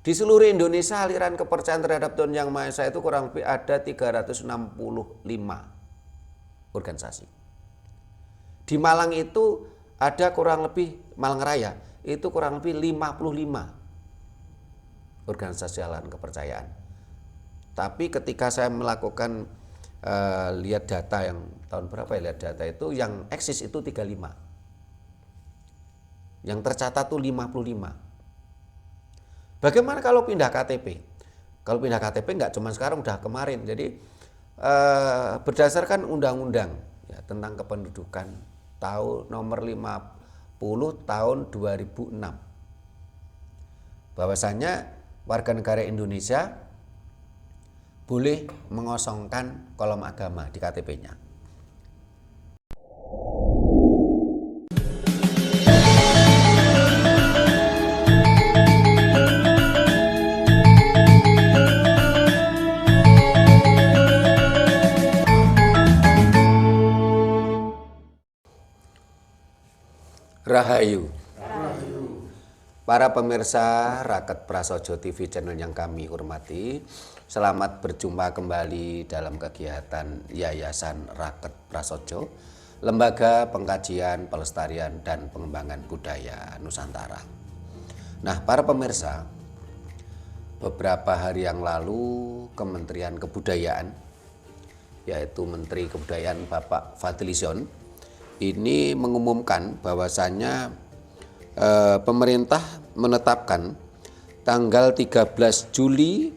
Di seluruh Indonesia aliran kepercayaan terhadap Tuhan Yang Maha Esa itu kurang lebih ada 365 organisasi. Di Malang itu ada kurang lebih, Malang Raya itu kurang lebih 55 organisasi aliran kepercayaan. Tapi ketika saya melakukan lihat data yang tahun berapa ya, lihat data itu yang eksis itu 35. Yang tercatat tuh 55. Bagaimana kalau pindah KTP? Kalau pindah KTP nggak cuma sekarang, udah kemarin. Jadi berdasarkan undang-undang ya, tentang kependudukan tahun nomor 50 tahun 2006, bahwasanya warga negara Indonesia boleh mengosongkan kolom agama di KTP-nya. Rahayu. Para pemirsa Raket Prasojo TV channel yang kami hormati, selamat berjumpa kembali dalam kegiatan Yayasan Raket Prasojo, Lembaga Pengkajian, Pelestarian, dan Pengembangan Budaya Nusantara. Nah, para pemirsa, beberapa hari yang lalu Kementerian Kebudayaan, yaitu Menteri Kebudayaan Bapak Fadlizon, ini mengumumkan bahwasannya pemerintah menetapkan tanggal 13 Juli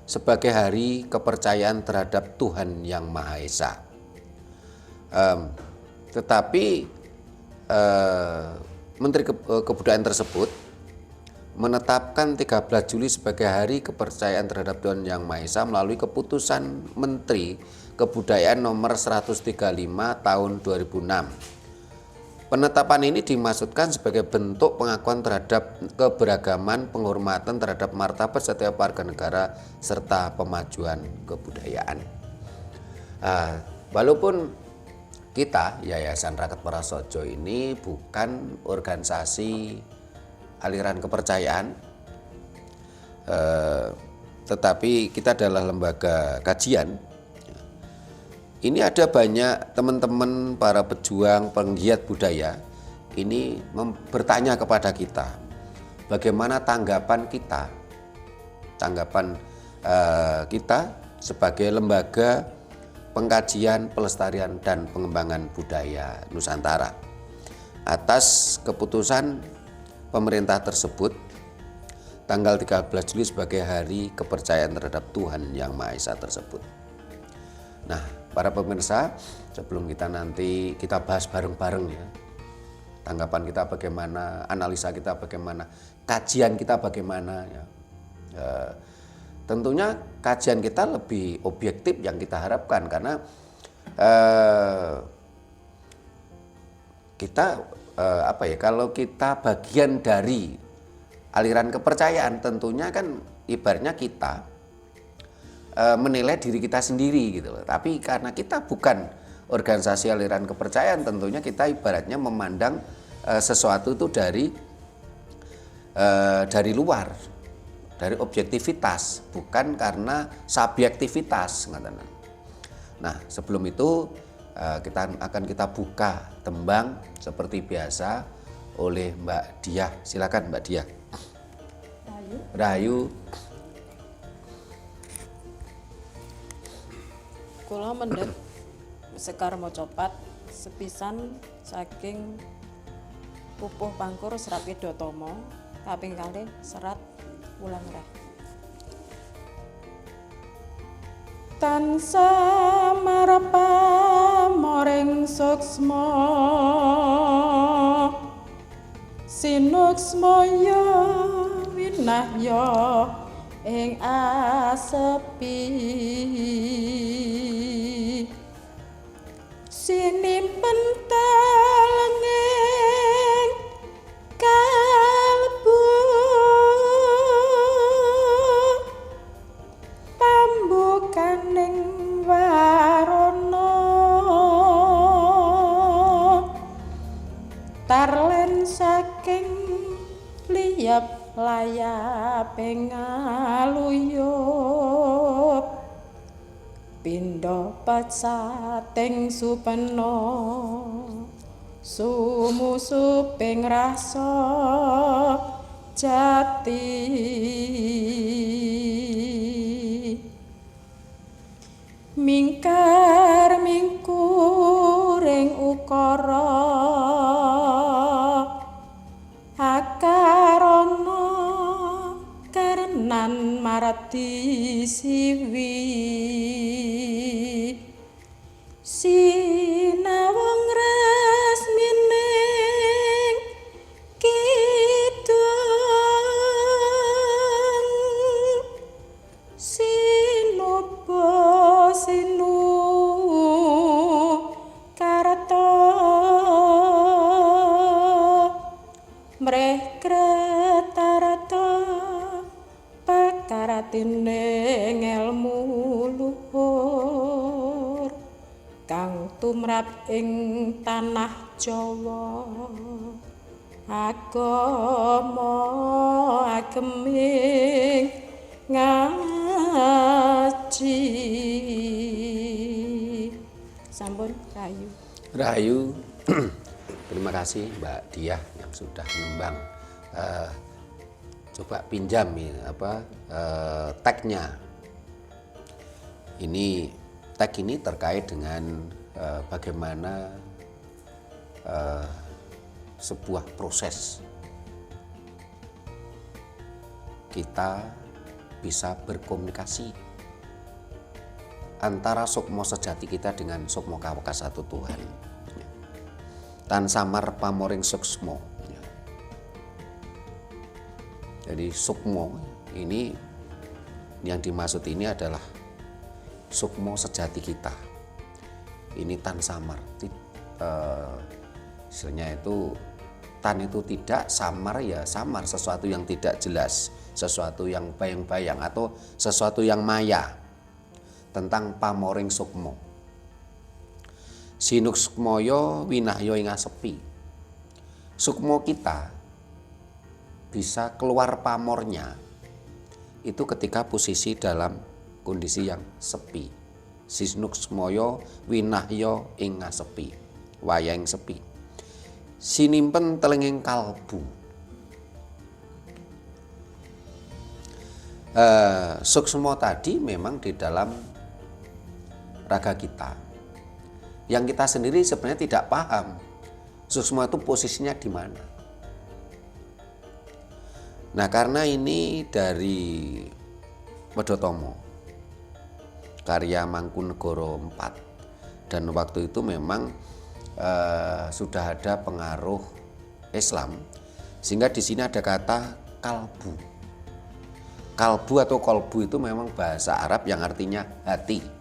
sebagai hari kepercayaan terhadap Tuhan Yang Maha Esa. Tetapi Menteri Kebudayaan tersebut menetapkan 13 Juli sebagai hari kepercayaan terhadap Tuhan Yang Maha Esa melalui keputusan Menteri Kebudayaan nomor 135 tahun 2006. Penetapan ini dimaksudkan sebagai bentuk pengakuan terhadap keberagaman, penghormatan terhadap martabat setiap warga negara, serta pemajuan kebudayaan. Walaupun kita, Yayasan Raket Prasojo ini bukan organisasi aliran kepercayaan, tetapi kita adalah lembaga kajian. Ini ada banyak teman-teman para pejuang penggiat budaya ini bertanya kepada kita, bagaimana tanggapan kita sebagai lembaga pengkajian, pelestarian, dan pengembangan budaya Nusantara atas keputusan pemerintah tersebut tanggal 13 Juli sebagai hari kepercayaan terhadap Tuhan Yang Maha Esa tersebut. Nah, para pemirsa, sebelum kita bahas bareng-bareng ya, tanggapan kita bagaimana, analisa kita bagaimana, kajian kita bagaimana ya. Tentunya kajian kita lebih objektif yang kita harapkan, karena kalau kita bagian dari aliran kepercayaan, tentunya kan ibaratnya kita menilai diri kita sendiri gitu loh. Tapi karena kita bukan organisasi aliran kepercayaan, tentunya kita ibaratnya memandang sesuatu itu dari luar, dari objektivitas, bukan karena subjektivitas. Nah, sebelum itu kita buka tembang seperti biasa oleh Mbak Diah. Silakan Mbak Diah. Rahayu. Kula mendhet sekar mocopat sepisan saking pupuh pangkur Serat Widatomo kaping kalih Serat Wulan Reh. Tansah marepa moring suksma sinuksmaya winahya ing asepi sinimpen talenging kalbu pambukaning warana tarlen saking liyap layar layaping ngaluyup pindha pecating supena sumusuping rasa jati mingkar mingkuring ukara akarana karenan marati siwi sinawang resmining kidung sinoba sinu karata mreh kretarata pakaratining ilmu luhur kang tumrap ing tanah Jawa agama ageming ngaji sampun rayu. Rahayu. Terima kasih Mbak Diah yang sudah nembang. Coba pinjam ya, tagnya. Ini tag ini terkait dengan bagaimana sebuah proses kita bisa berkomunikasi antara sukma sejati kita dengan sukma kawekasatu Tuhan. Tan samar pamoring suksmo. Jadi sukmo ini yang dimaksud ini adalah sukmo sejati kita. Ini tan samar. Istilahnya itu tan itu tidak, samar ya samar, sesuatu yang tidak jelas, sesuatu yang bayang-bayang atau sesuatu yang maya. Tentang pamoring sukmo. Sinuk sukmoyo winahyo ing asepi. Sukmo kita bisa keluar pamornya itu ketika posisi dalam kondisi yang sepi. Sinuk sukmoyo winahyo ing asepi. Wayang sepi. Sinimpen telenging kalbu. Suksmo tadi memang di dalam raga kita yang kita sendiri sebenarnya tidak paham suksmo itu posisinya di mana. Nah, karena ini dari Wedotomo karya Mangkunegara IV dan waktu itu memang sudah ada pengaruh Islam sehingga di sini ada kata kalbu. Kalbu atau kolbu itu memang bahasa Arab yang artinya hati.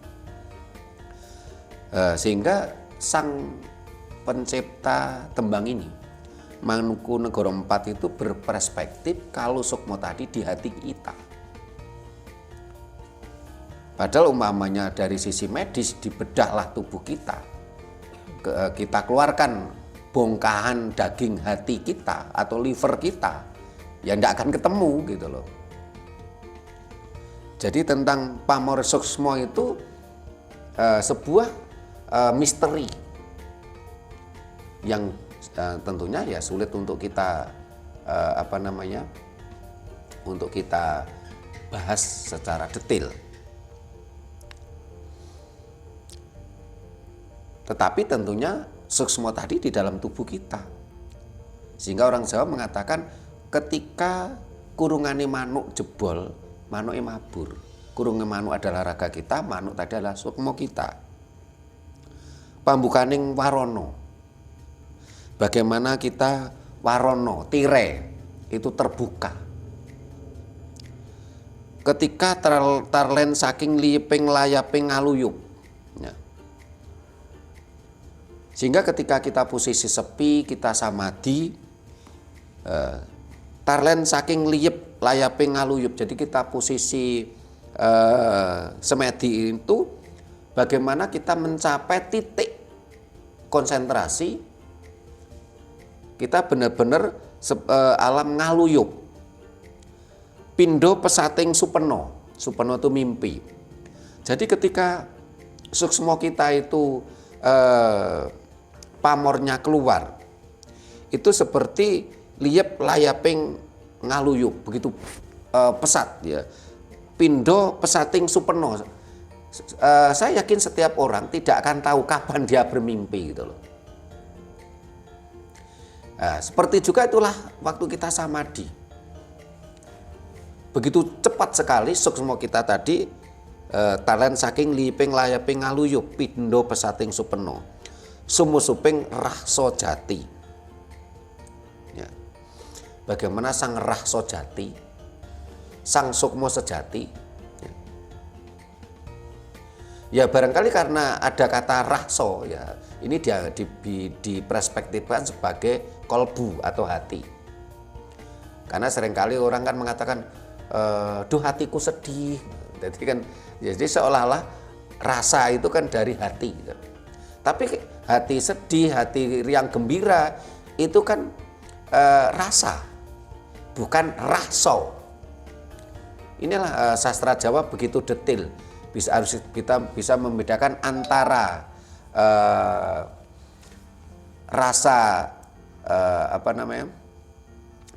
Sehingga sang pencipta tembang ini Mangkunegara IV itu berperspektif kalau sukmo tadi di hati kita. Padahal umpamanya dari sisi medis dibedahlah tubuh kita, kita keluarkan bongkahan daging hati kita atau liver kita, ya tidak akan ketemu gitu loh. Jadi tentang pamor suksmo itu sebuah misteri yang tentunya ya sulit untuk kita untuk kita bahas secara detail. Tetapi tentunya suksmo tadi di dalam tubuh kita. Sehingga orang Jawa mengatakan ketika kurungane manuk jebol, manuke mabur. Kurunge manuk adalah raga kita, manuk tadi adalah sukmo kita. Pambukaning warono. Bagaimana kita warono, tire itu terbuka. Ketika tarlen saking liyeping layaping ngaluyup. Ya. Sehingga ketika kita posisi sepi, kita samadhi, tarlen saking liyep layaping ngaluyup. Jadi kita posisi semedi itu bagaimana kita mencapai titik konsentrasi, kita benar-benar alam ngaluyup. Pindo pesating supeno. Supeno itu mimpi. Jadi ketika suksmo kita itu pamornya keluar, itu seperti liep layaping ngaluyup, begitu pesat ya. Pindo pesating supeno. Saya yakin setiap orang tidak akan tahu kapan dia bermimpi gitu loh. Nah, seperti juga itulah waktu kita samadhi. Begitu cepat sekali suksmo kita tadi, talen saking liping layaping ngaluyup, pindo pesating supeno, sumusuping rahso jati. Ya. Bagaimana sang rahso jati, sang sukmo sejati. Ya barangkali karena ada kata rahso ya, ini dia diperspektifkan sebagai kolbu atau hati. Karena seringkali orang kan mengatakan, duh hatiku sedih. Jadi kan, jadi seolah-olah rasa itu kan dari hati. Gitu. Tapi hati sedih, hati yang gembira itu kan rasa, bukan rahso. Inilah sastra Jawa begitu detail. Harus kita bisa membedakan antara rasa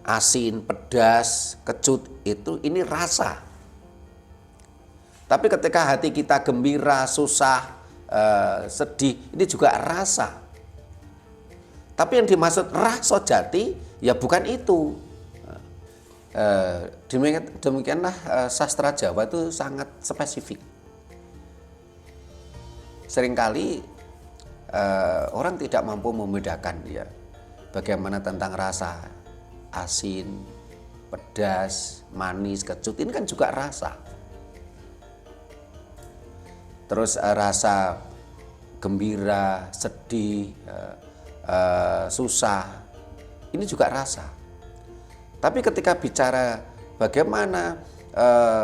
asin, pedas, kecut, itu ini rasa. Tapi ketika hati kita gembira, susah, sedih, ini juga rasa. Tapi yang dimaksud rahso jati ya bukan itu. Demikianlah sastra Jawa itu sangat spesifik. Seringkali orang tidak mampu membedakan ya bagaimana tentang rasa asin, pedas, manis, kecut, ini kan juga rasa. Terus rasa gembira, sedih, susah, ini juga rasa. Tapi ketika bicara bagaimana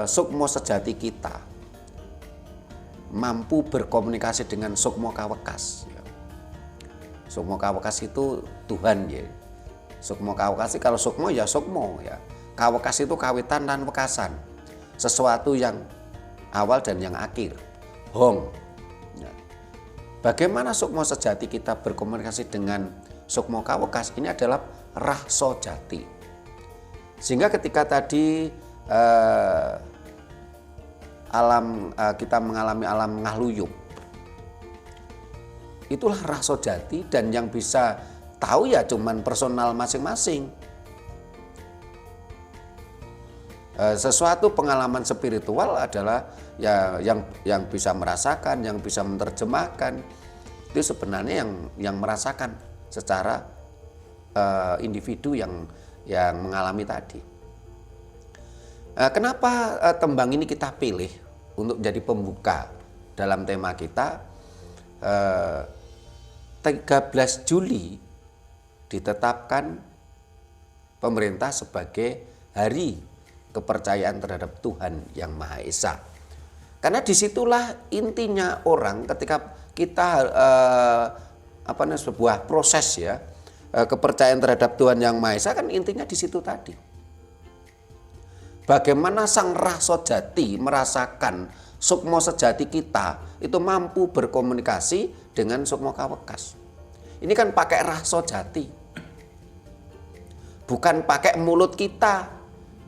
sukmo sejati kita mampu berkomunikasi dengan sukmo kawekas. Sukmo kawekas itu Tuhan ya. Sukmo kawekas, kalau sukmo ya sukmo ya. Kawekas itu kawitan dan wekasan. Sesuatu yang awal dan yang akhir. Hong. Ya. Bagaimana sukmo sejati kita berkomunikasi dengan sukmo kawekas? Ini adalah rahso jati. Sehingga ketika tadi kita mengalami alam ngahluyup, itulah rahso jati, dan yang bisa tahu ya cuman personal masing-masing. Sesuatu pengalaman spiritual adalah ya yang bisa merasakan, yang bisa menerjemahkan, itu sebenarnya yang merasakan secara individu yang mengalami tadi. Kenapa tembang ini kita pilih untuk menjadi pembuka dalam tema kita? 13 Juli ditetapkan pemerintah sebagai hari kepercayaan terhadap Tuhan Yang Maha Esa. Karena disitulah intinya orang ketika kita sebuah proses ya, kepercayaan terhadap Tuhan Yang Maha Esa, kan intinya di situ tadi. Bagaimana sang rahso jati merasakan sukmo sejati kita itu mampu berkomunikasi dengan sukmo kawekas. Ini kan pakai rahso jati, bukan pakai mulut kita.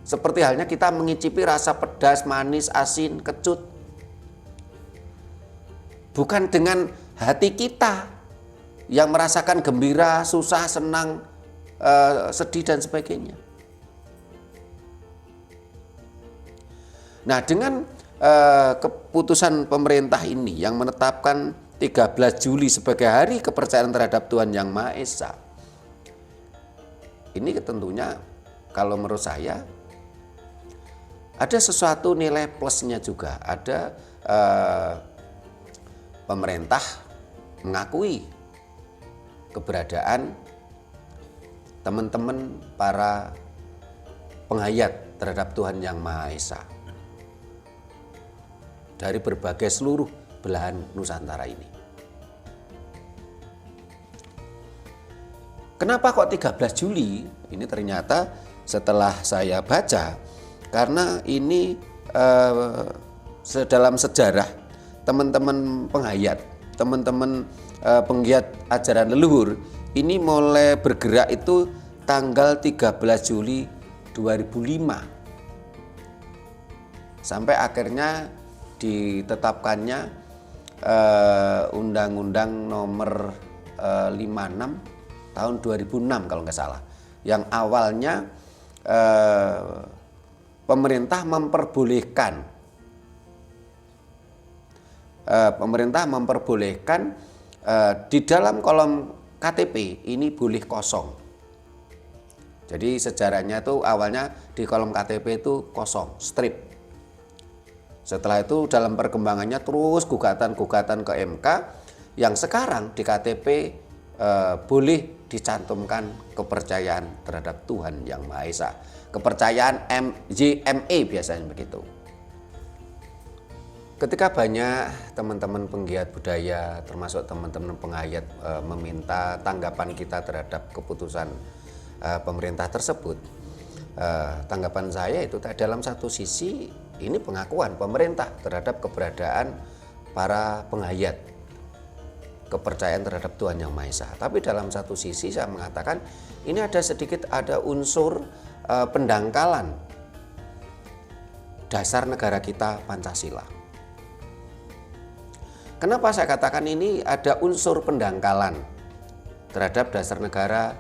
Seperti halnya kita mengicipi rasa pedas, manis, asin, kecut. Bukan dengan hati kita yang merasakan gembira, susah, senang, sedih dan sebagainya. Nah, dengan keputusan pemerintah ini yang menetapkan 13 Juli sebagai hari kepercayaan terhadap Tuhan Yang Maha Esa, ini tentunya kalau menurut saya ada sesuatu nilai plusnya juga. Ada pemerintah mengakui keberadaan teman-teman para penghayat terhadap Tuhan Yang Maha Esa dari berbagai seluruh belahan Nusantara ini. Kenapa kok 13 Juli? Ini ternyata setelah saya baca, Karena ini dalam sejarah teman-teman penghayat, teman-teman penggiat ajaran leluhur ini mulai bergerak itu tanggal 13 Juli 2005 sampai akhirnya ditetapkannya Undang-Undang nomor 56 tahun 2006 kalau nggak salah, yang awalnya pemerintah memperbolehkan di dalam kolom KTP ini boleh kosong. Jadi sejarahnya itu awalnya di kolom KTP itu kosong, strip. Setelah itu dalam perkembangannya terus gugatan-gugatan ke MK, yang sekarang di KTP boleh dicantumkan kepercayaan terhadap Tuhan Yang Maha Esa. Kepercayaan YME biasanya begitu. Ketika banyak teman-teman penggiat budaya termasuk teman-teman penghayat meminta tanggapan kita terhadap keputusan pemerintah tersebut, tanggapan saya itu dalam satu sisi ini pengakuan pemerintah terhadap keberadaan para penghayat kepercayaan terhadap Tuhan Yang Maha Esa. Tapi dalam satu sisi saya mengatakan ini ada unsur pendangkalan dasar negara kita Pancasila. Kenapa saya katakan ini ada unsur pendangkalan terhadap dasar negara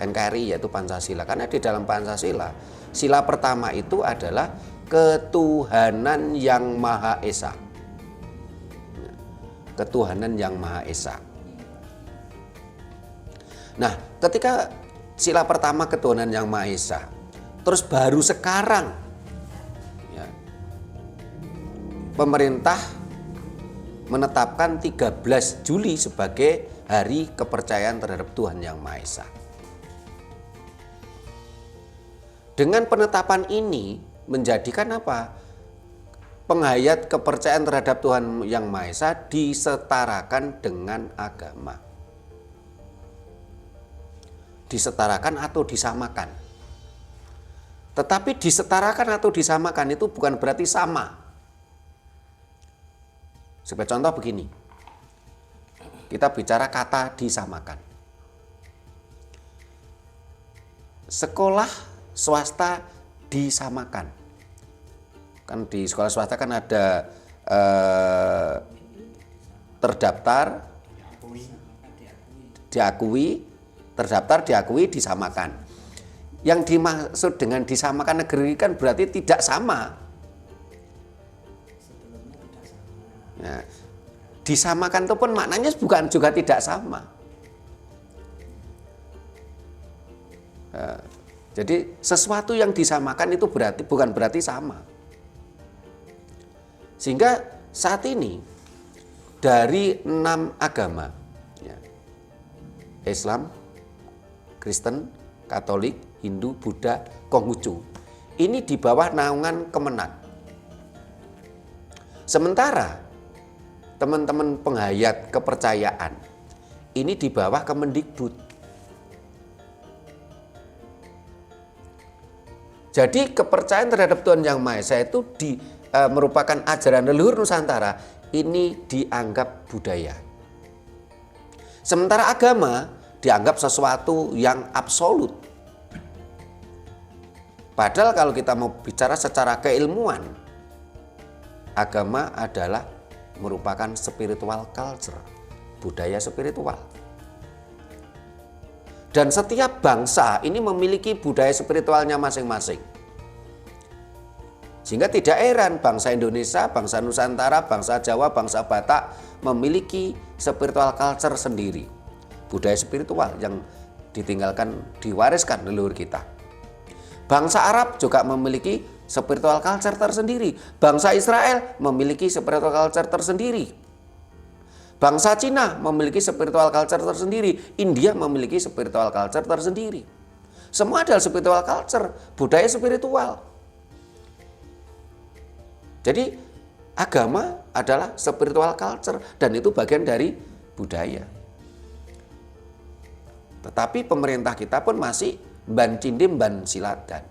NKRI yaitu Pancasila? Karena di dalam Pancasila, sila pertama itu adalah ketuhanan yang Maha Esa. Ketuhanan yang Maha Esa. Nah, ketika sila pertama ketuhanan yang Maha Esa, terus baru sekarang ya, pemerintah menetapkan 13 Juli sebagai hari kepercayaan terhadap Tuhan Yang Maha Esa. Dengan penetapan ini menjadikan apa? Penghayat kepercayaan terhadap Tuhan Yang Maha Esa disetarakan dengan agama. Disetarakan atau disamakan. Tetapi disetarakan atau disamakan itu bukan berarti sama. Sebagai contoh begini, kita bicara kata disamakan. Sekolah swasta disamakan. Kan di sekolah swasta kan ada terdaftar, diakui, terdaftar, diakui, disamakan. Yang dimaksud dengan disamakan negeri kan berarti tidak sama. Nah, disamakan itu pun maknanya bukan juga tidak sama. Nah, jadi sesuatu yang disamakan itu bukan berarti sama. Sehingga saat ini dari 6 agama, ya, Islam, Kristen, Katolik, Hindu, Buddha, Konghucu, ini di bawah naungan Kemenak. Sementara teman-teman penghayat kepercayaan ini di bawah Kemendikbud. Jadi kepercayaan terhadap Tuhan Yang Maha Esa itu merupakan ajaran leluhur Nusantara, ini dianggap budaya. Sementara agama dianggap sesuatu yang absolut. Padahal kalau kita mau bicara secara keilmuan, agama adalah merupakan spiritual culture, budaya spiritual. Dan setiap bangsa ini memiliki budaya spiritualnya masing-masing. Sehingga tidak heran bangsa Indonesia, bangsa Nusantara, bangsa Jawa, bangsa Batak memiliki spiritual culture sendiri. Budaya spiritual yang diwariskan leluhur kita. Bangsa Arab juga memiliki spiritual culture tersendiri. Bangsa Israel memiliki spiritual culture tersendiri. Bangsa Cina memiliki spiritual culture tersendiri. India memiliki spiritual culture tersendiri. Semua adalah spiritual culture, budaya spiritual. Jadi agama adalah spiritual culture dan itu bagian dari budaya. Tetapi pemerintah kita pun masih ban cindim ban siladan.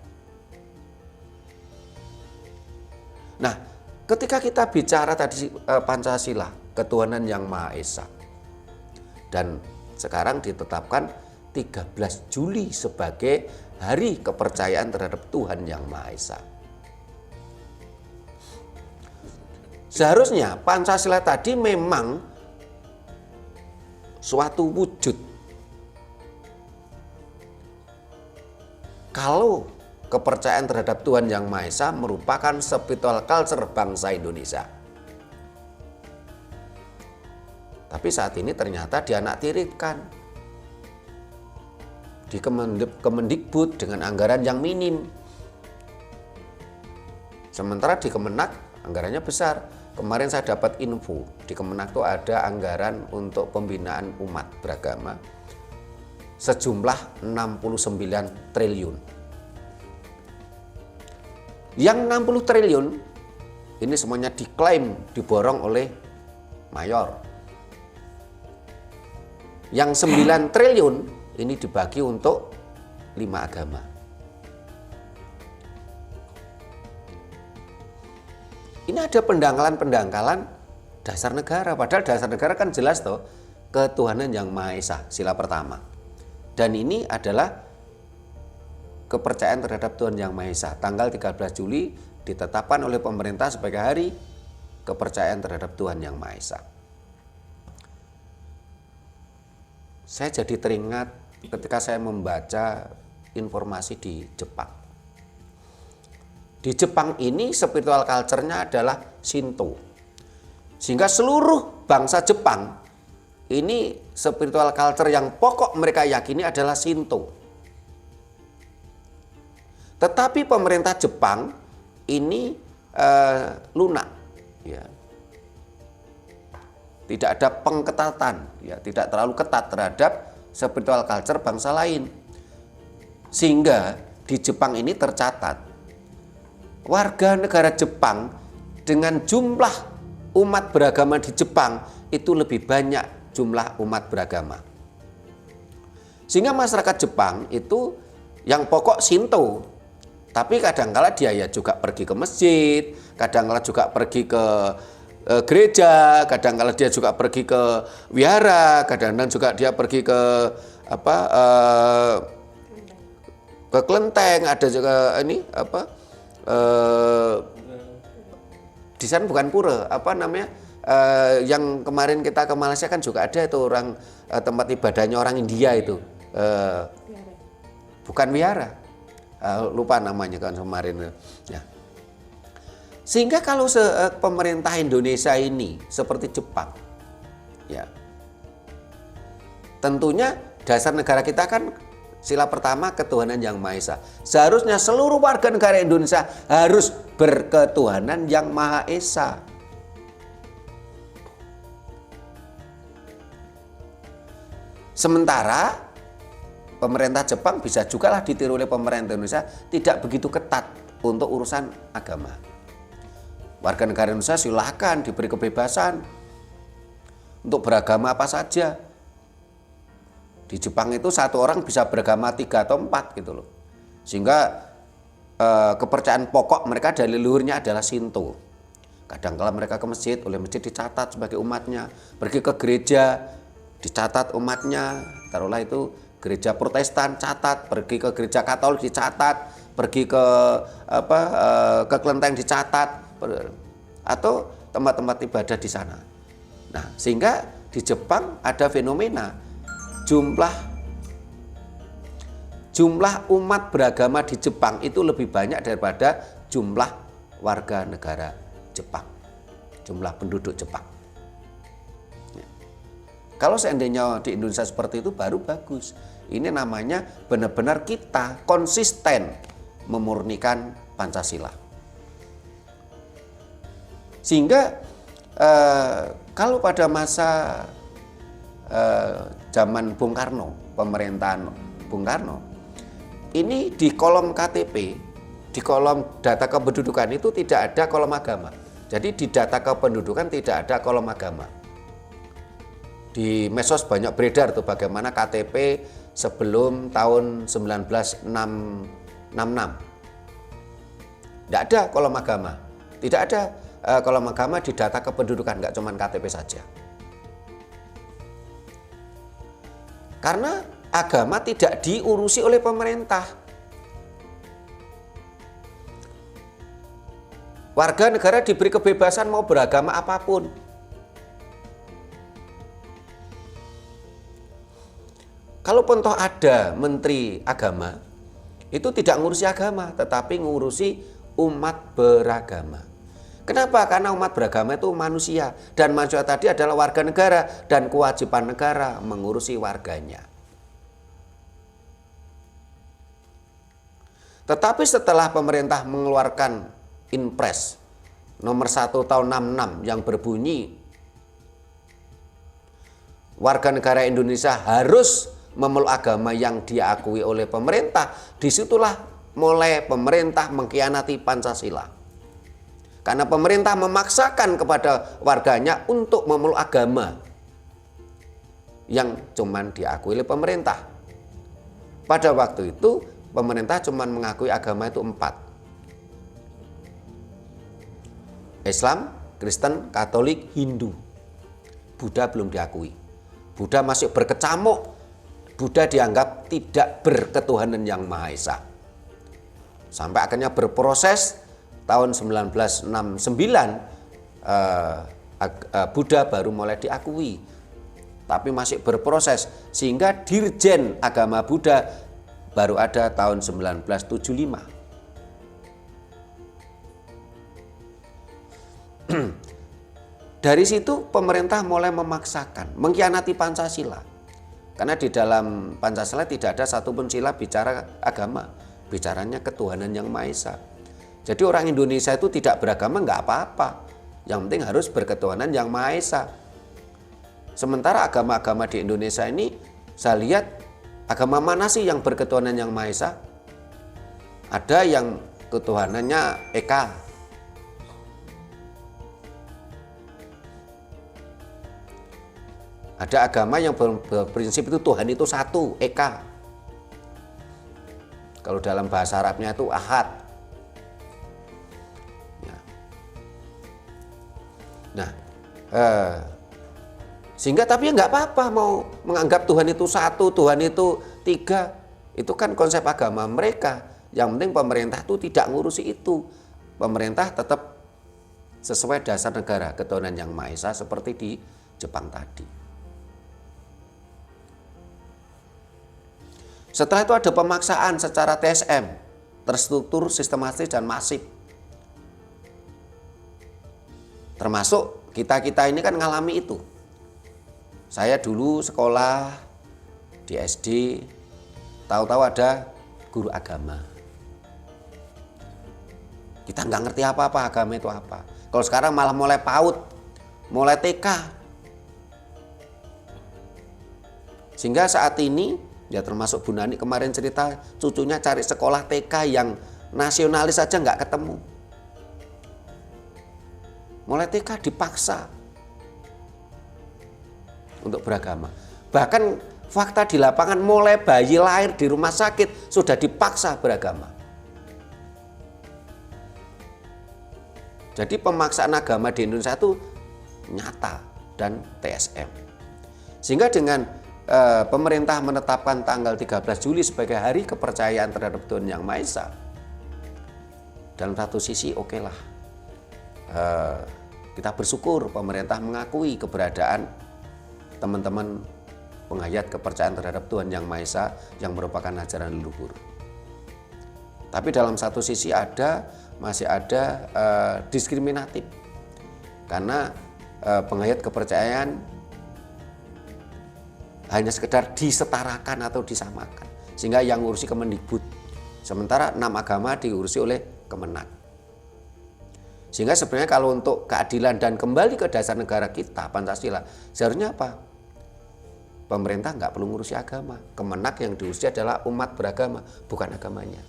Nah, ketika kita bicara tadi Pancasila, ketuhanan yang Maha Esa, dan sekarang ditetapkan 13 Juli sebagai hari kepercayaan terhadap Tuhan yang Maha Esa. Seharusnya Pancasila tadi memang suatu wujud. Kalau kepercayaan terhadap Tuhan yang Maha Esa merupakan spiritual culture bangsa Indonesia. Tapi saat ini ternyata dianaktirikan di Kemendikbud dengan anggaran yang minim. Sementara di Kemenak anggarannya besar. Kemarin saya dapat info, di Kemenak itu ada anggaran untuk pembinaan umat beragama sejumlah 69 triliun. Yang 60 triliun ini semuanya diklaim diborong oleh mayor. Yang 9 triliun ini dibagi untuk 5 agama. Ini ada pendangkalan-pendangkalan dasar negara. Padahal dasar negara kan jelas toh, ketuhanan yang Maha Esa, sila pertama. Dan ini adalah kepercayaan terhadap Tuhan yang Maha Esa. Tanggal 13 Juli ditetapkan oleh pemerintah sebagai hari kepercayaan terhadap Tuhan yang Maha Esa. Saya jadi teringat ketika saya membaca informasi di Jepang. Di Jepang ini spiritual culture-nya adalah Shinto. Sehingga seluruh bangsa Jepang ini spiritual culture yang pokok mereka yakini adalah Shinto. Tetapi pemerintah Jepang ini lunak, ya. Tidak ada pengketatan, ya, tidak terlalu ketat terhadap spiritual culture bangsa lain. Sehingga di Jepang ini tercatat warga negara Jepang dengan jumlah umat beragama di Jepang itu lebih banyak jumlah umat beragama. Sehingga masyarakat Jepang itu yang pokok Shinto, tapi kadangkala dia ya juga pergi ke masjid, kadangkala juga pergi ke gereja, kadangkala dia juga pergi ke wihara, kadang-kadang juga dia pergi ke ke kelenteng, ada juga ini di sana bukan pura, yang kemarin kita ke Malaysia kan juga ada itu orang tempat ibadahnya orang India itu, bukan wihara, lupa namanya kan kemarin. Ya. Sehingga kalau pemerintah Indonesia ini seperti Jepang, ya, tentunya dasar negara kita kan sila pertama ketuhanan yang Maha Esa. Seharusnya seluruh warga negara Indonesia harus berketuhanan yang Maha Esa. Sementara pemerintah Jepang bisa juga lah ditiru oleh pemerintah Indonesia tidak begitu ketat untuk urusan agama. Warga negara Indonesia silakan diberi kebebasan untuk beragama apa saja. Di Jepang itu satu orang bisa beragama 3 atau 4 gitu loh. Sehingga kepercayaan pokok mereka dari leluhurnya adalah Shinto. Kadang-kala mereka ke masjid, oleh masjid dicatat sebagai umatnya. Pergi ke gereja, dicatat umatnya. Taruhlah itu gereja Protestan, catat. Pergi ke gereja Katolik dicatat. Pergi ke kelenteng dicatat. Atau tempat-tempat ibadah di sana. Nah, sehingga di Jepang ada fenomena jumlah umat beragama di Jepang itu lebih banyak daripada jumlah warga negara Jepang, jumlah penduduk Jepang. Ya. Kalau seandainya di Indonesia seperti itu baru bagus. Ini namanya benar-benar kita konsisten memurnikan Pancasila. Sehingga kalau pada masa zaman Bung Karno, pemerintahan Bung Karno, ini di kolom KTP, di kolom data kependudukan itu tidak ada kolom agama. Jadi di data kependudukan tidak ada kolom agama. Di medsos banyak beredar tuh bagaimana KTP sebelum tahun 1966. Tidak ada kolom agama. Tidak ada kolom agama di data kependudukan, nggak cuma KTP saja. Karena agama tidak diurusi oleh pemerintah. Warga negara diberi kebebasan mau beragama apapun. Kalaupun toh ada menteri agama, itu tidak ngurusi agama, tetapi ngurusi umat beragama. Kenapa? Karena umat beragama itu manusia, dan manusia tadi adalah warga negara, dan kewajiban negara mengurusi warganya. Tetapi setelah pemerintah mengeluarkan Inpres nomor 1 tahun 66 yang berbunyi warga negara Indonesia harus memeluk agama yang diakui oleh pemerintah, disitulah mulai pemerintah mengkhianati Pancasila. Karena pemerintah memaksakan kepada warganya untuk memeluk agama yang cuman diakui oleh pemerintah. Pada waktu itu pemerintah cuman mengakui agama itu 4. Islam, Kristen, Katolik, Hindu. Buddha belum diakui. Buddha masih berkecamuk. Buddha dianggap tidak berketuhanan yang Maha Esa. Sampai akhirnya berproses tahun 1969 Buddha baru mulai diakui, tapi masih berproses sehingga Dirjen Agama Buddha baru ada tahun 1975. Dari situ pemerintah mulai memaksakan, mengkhianati Pancasila. Karena di dalam Pancasila tidak ada satupun sila bicara agama, bicaranya ketuhanan yang Maha Esa. Jadi orang Indonesia itu tidak beragama nggak apa-apa. Yang penting harus berketuhanan yang Maha Esa. Sementara agama-agama di Indonesia ini, saya lihat agama mana sih yang berketuhanan yang Maha Esa? Ada yang ketuhanannya Eka. Ada agama yang berprinsip itu Tuhan itu satu, Eka. Kalau dalam bahasa Arabnya itu Ahad. Nah, sehingga tapi nggak apa-apa mau menganggap Tuhan itu satu, Tuhan itu tiga. Itu kan konsep agama mereka. Yang penting pemerintah itu tidak ngurusi itu. Pemerintah tetap sesuai dasar negara, ketuhanan yang Maha Esa seperti di Jepang tadi. Setelah itu ada pemaksaan secara TSM, terstruktur, sistematis, dan masif. Termasuk kita-kita ini kan ngalami itu. Saya dulu sekolah di SD, tahu-tahu ada guru agama. Kita nggak ngerti apa-apa agama itu apa. Kalau sekarang malah mulai PAUD, mulai TK. Sehingga saat ini, ya termasuk Bu Nani kemarin cerita, cucunya cari sekolah TK yang nasionalis saja nggak ketemu. Mulai TK dipaksa untuk beragama. Bahkan fakta di lapangan mulai bayi lahir di rumah sakit sudah dipaksa beragama. Jadi pemaksaan agama di Indonesia itu nyata dan TSM. Sehingga dengan pemerintah menetapkan tanggal 13 Juli sebagai hari kepercayaan terhadap Tuhan Yang Maha Esa. Dalam satu sisi oke lah. Kita bersyukur pemerintah mengakui keberadaan teman-teman penghayat kepercayaan terhadap Tuhan Yang Maha Esa yang merupakan ajaran leluhur. Tapi dalam satu sisi masih ada diskriminatif. Karena penghayat kepercayaan hanya sekedar disetarakan atau disamakan. Sehingga yang ngurusi Kemendikbud. Sementara 6 agama diurusi oleh Kemenak. Sehingga sebenarnya kalau untuk keadilan dan kembali ke dasar negara kita, Pancasila, seharusnya apa? Pemerintah nggak perlu ngurusi agama. Kemenak yang diurusi adalah umat beragama, bukan agamanya.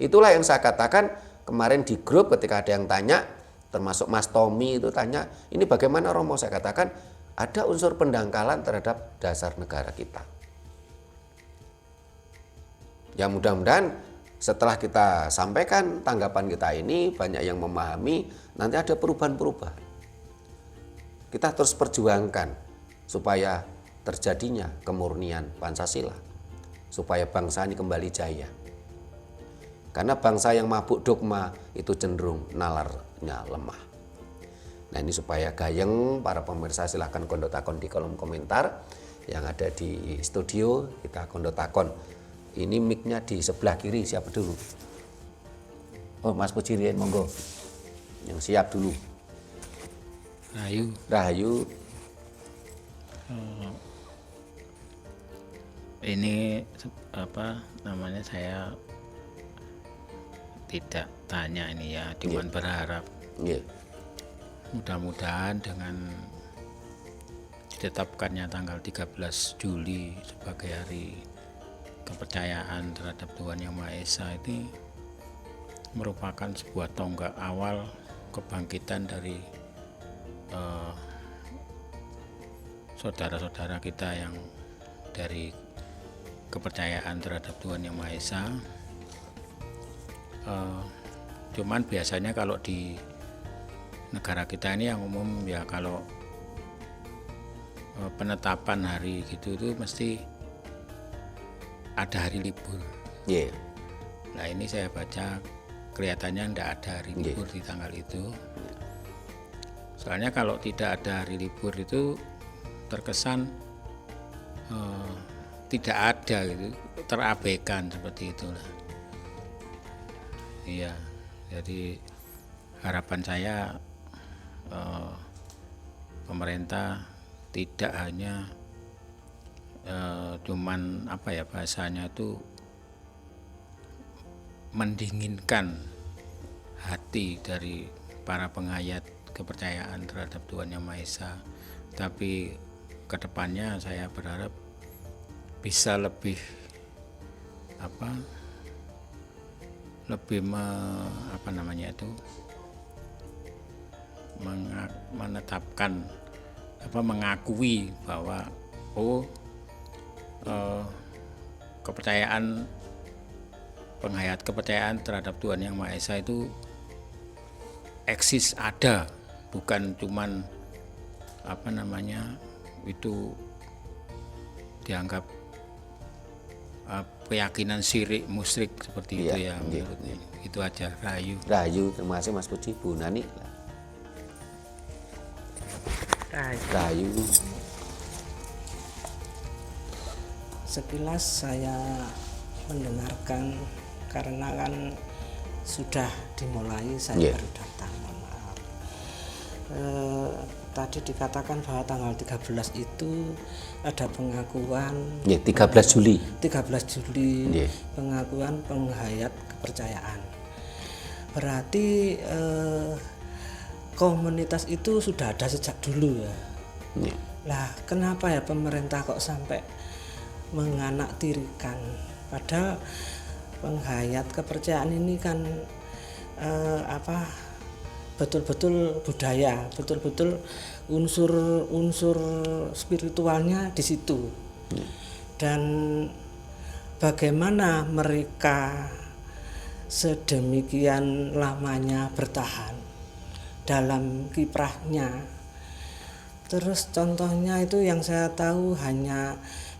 Itulah yang saya katakan kemarin di grup ketika ada yang tanya, termasuk Mas Tommy itu tanya, ini bagaimana Romo? Saya katakan ada unsur pendangkalan terhadap dasar negara kita. Ya mudah-mudahan setelah kita sampaikan tanggapan kita ini, banyak yang memahami, nanti ada perubahan-perubahan. Kita terus perjuangkan supaya terjadinya kemurnian Pancasila, supaya bangsa ini kembali jaya. Karena bangsa yang mabuk dogma itu cenderung nalarnya lemah. Nah, ini supaya gayeng, para pemirsa silahkan kondotakon di kolom komentar yang ada di studio, kita kondotakon. Ini mic-nya di sebelah kiri, siapa dulu? Oh, Mas Pujirien, monggo. Yang siap dulu. Rahayu. Ini apa namanya, saya tidak tanya ini ya, cuman berharap mudah-mudahan dengan ditetapkannya tanggal 13 Juli sebagai hari kepercayaan terhadap Tuhan Yang Maha Esa ini merupakan sebuah tonggak awal kebangkitan dari saudara-saudara kita yang dari kepercayaan terhadap Tuhan Yang Maha Esa. Cuman biasanya kalau di negara kita ini yang umum ya, kalau penetapan hari gitu itu mesti ada hari libur. Nah, ini saya baca kelihatannya tidak ada hari libur di tanggal itu. Soalnya kalau tidak ada hari libur itu terkesan tidak ada gitu, terabaikan seperti itulah. Iya, jadi harapan saya pemerintah tidak hanya cuman apa ya bahasanya itu mendinginkan hati dari para penghayat kepercayaan terhadap Tuhan Yang Maha Esa, tapi kedepannya saya berharap bisa lebih menetapkan mengakui bahwa kepercayaan penghayat kepercayaan terhadap Tuhan Yang Maha Esa itu eksis, ada, bukan cuman itu dianggap keyakinan syirik musyrik seperti itu ya menurutnya. Itu aja. Rahayu, terima kasih Mas Puji. Bu Nani. Rahayu. Sekilas saya mendengarkan, karena kan sudah dimulai, saya baru datang, mohon maaf. Tadi dikatakan bahwa tanggal 13 itu ada pengakuan 13 Juli pengakuan penghayat kepercayaan. Berarti komunitas itu sudah ada sejak dulu ya. Lah kenapa ya pemerintah kok sampai menganaktirikan, padahal penghayat kepercayaan ini kan betul-betul budaya, betul-betul unsur spiritualnya di situ. Dan bagaimana mereka sedemikian lamanya bertahan dalam kiprahnya. Terus contohnya itu yang saya tahu hanya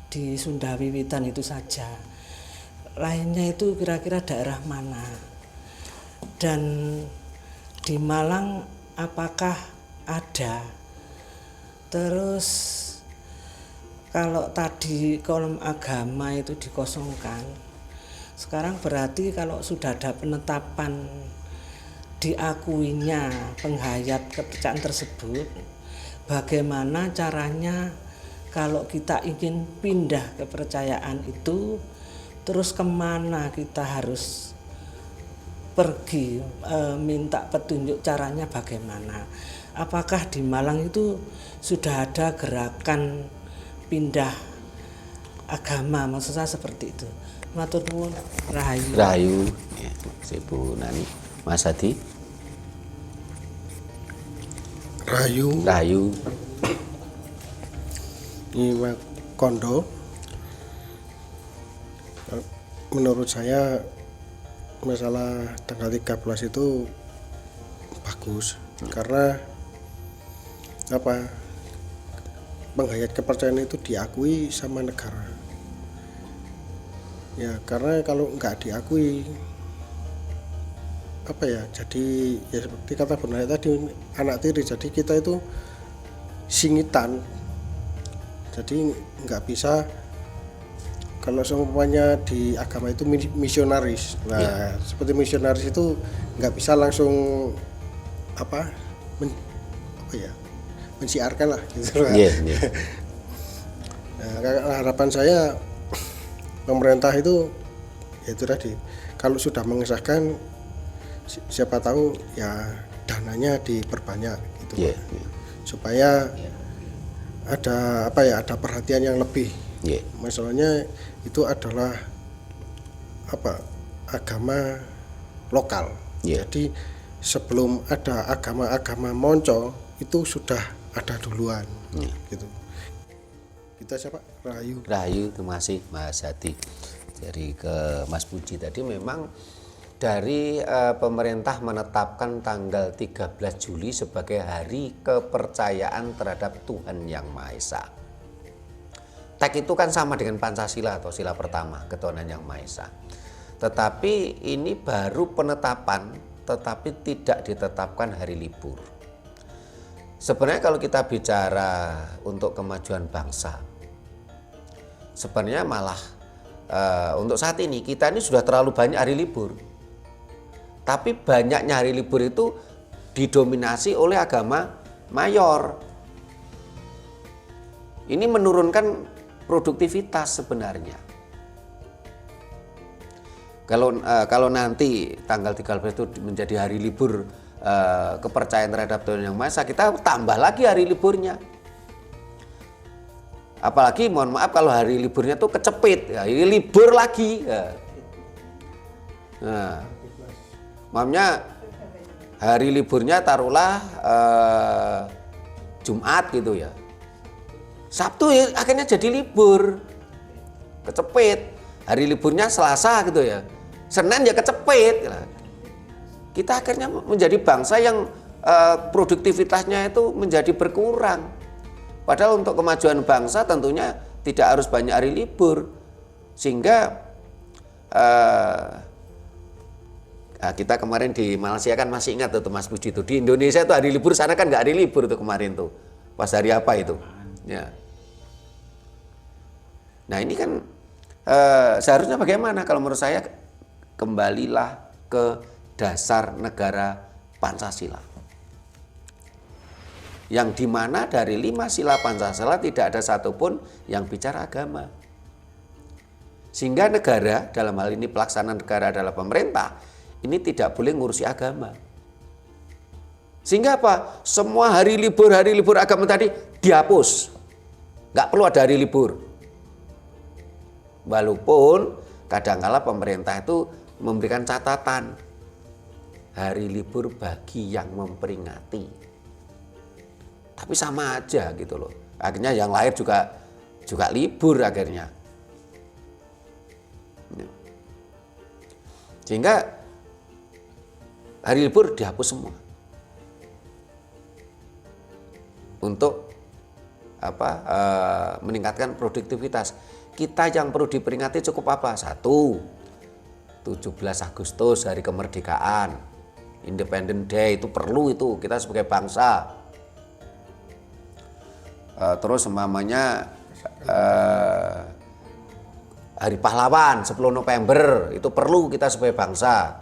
di Sunda Wiwitan itu saja. Lainnya itu kira-kira daerah mana? Dan di Malang apakah ada? Terus kalau tadi kolom agama itu dikosongkan, sekarang berarti kalau sudah ada penetapan diakuinya penghayat kepercayaan tersebut, bagaimana caranya kalau kita ingin pindah kepercayaan itu, terus kemana kita harus pergi, minta petunjuk caranya bagaimana? Apakah di Malang itu sudah ada gerakan pindah agama, maksud saya seperti itu. Matur nuwun. Rahayu, ya, Bu Nani. Mas Hadi. Rahayu. Ini Kondo. Menurut saya masalah tanggal 13 itu bagus karena apa, penghayat kepercayaan itu diakui sama negara ya, karena kalau nggak diakui apa ya, jadi ya seperti kata Bunda tadi, anak tiri, jadi kita itu singitan, jadi nggak bisa. Kalau seumpamanya di agama itu misionaris, nah seperti misionaris itu nggak bisa langsung apa, mensiarkan lah gitu. Nah, harapan saya pemerintah itu ya itu tadi, kalau sudah mengesahkan siapa tahu ya dananya diperbanyak gitu, supaya ada apa ya, ada perhatian yang lebih. Masalahnya itu adalah apa, agama lokal. Jadi sebelum ada agama-agama monco itu sudah ada duluan. Gitu. Kita siapa? Rahayu. Rahayu, terima kasih Mas Hadi. Jadi ke Mas Puji tadi, memang dari pemerintah menetapkan tanggal 13 Juli sebagai hari kepercayaan terhadap Tuhan Yang Maha Esa. Teks itu kan sama dengan Pancasila atau sila pertama, ketuhanan Yang Maha Esa. Tetapi ini baru penetapan, tetapi tidak ditetapkan hari libur. Sebenarnya kalau kita bicara untuk kemajuan bangsa, sebenarnya malah untuk saat ini kita ini sudah terlalu banyak hari libur. Tapi banyaknya hari libur itu didominasi oleh agama mayor. Ini menurunkan produktivitas sebenarnya. Kalau nanti tanggal 13 itu menjadi hari libur kepercayaan terhadap Tuhan Yang Maha Esa, kita tambah lagi hari liburnya. Apalagi mohon maaf kalau hari liburnya tuh kecepit, ya, ini libur lagi. Nah, maksudnya hari liburnya taruhlah Jumat gitu ya. Sabtu ya, akhirnya jadi libur, kecepit. Hari liburnya Selasa gitu ya, Senin ya kecepit. Kita akhirnya menjadi bangsa yang produktivitasnya itu menjadi berkurang. Padahal untuk kemajuan bangsa tentunya tidak harus banyak hari libur. Sehingga kita kemarin di Malaysia kan masih ingat tuh Mas Puji itu, di Indonesia itu hari libur, sana kan nggak hari libur tuh kemarin tuh. Pas hari apa itu? Ya. Nah ini kan seharusnya bagaimana? Kalau menurut saya kembalilah ke dasar negara Pancasila, yang dimana dari 5 sila Pancasila tidak ada satupun yang bicara agama. Sehingga negara, dalam hal ini pelaksana negara adalah pemerintah, ini tidak boleh ngurusi agama. Sehingga apa? Semua hari libur agama tadi dihapus. Nggak perlu ada hari libur. Walaupun kadangkala pemerintah itu memberikan catatan hari libur bagi yang memperingati. Tapi sama aja gitu loh. Akhirnya yang lain juga libur akhirnya. Sehingga hari libur dihapus semua. Untuk meningkatkan produktivitas. Kita yang perlu diperingati cukup apa? 1, 17 Agustus hari kemerdekaan, Independent Day, itu perlu, itu kita sebagai bangsa. Terus umpamanya Hari Pahlawan 10 November itu perlu kita sebagai bangsa.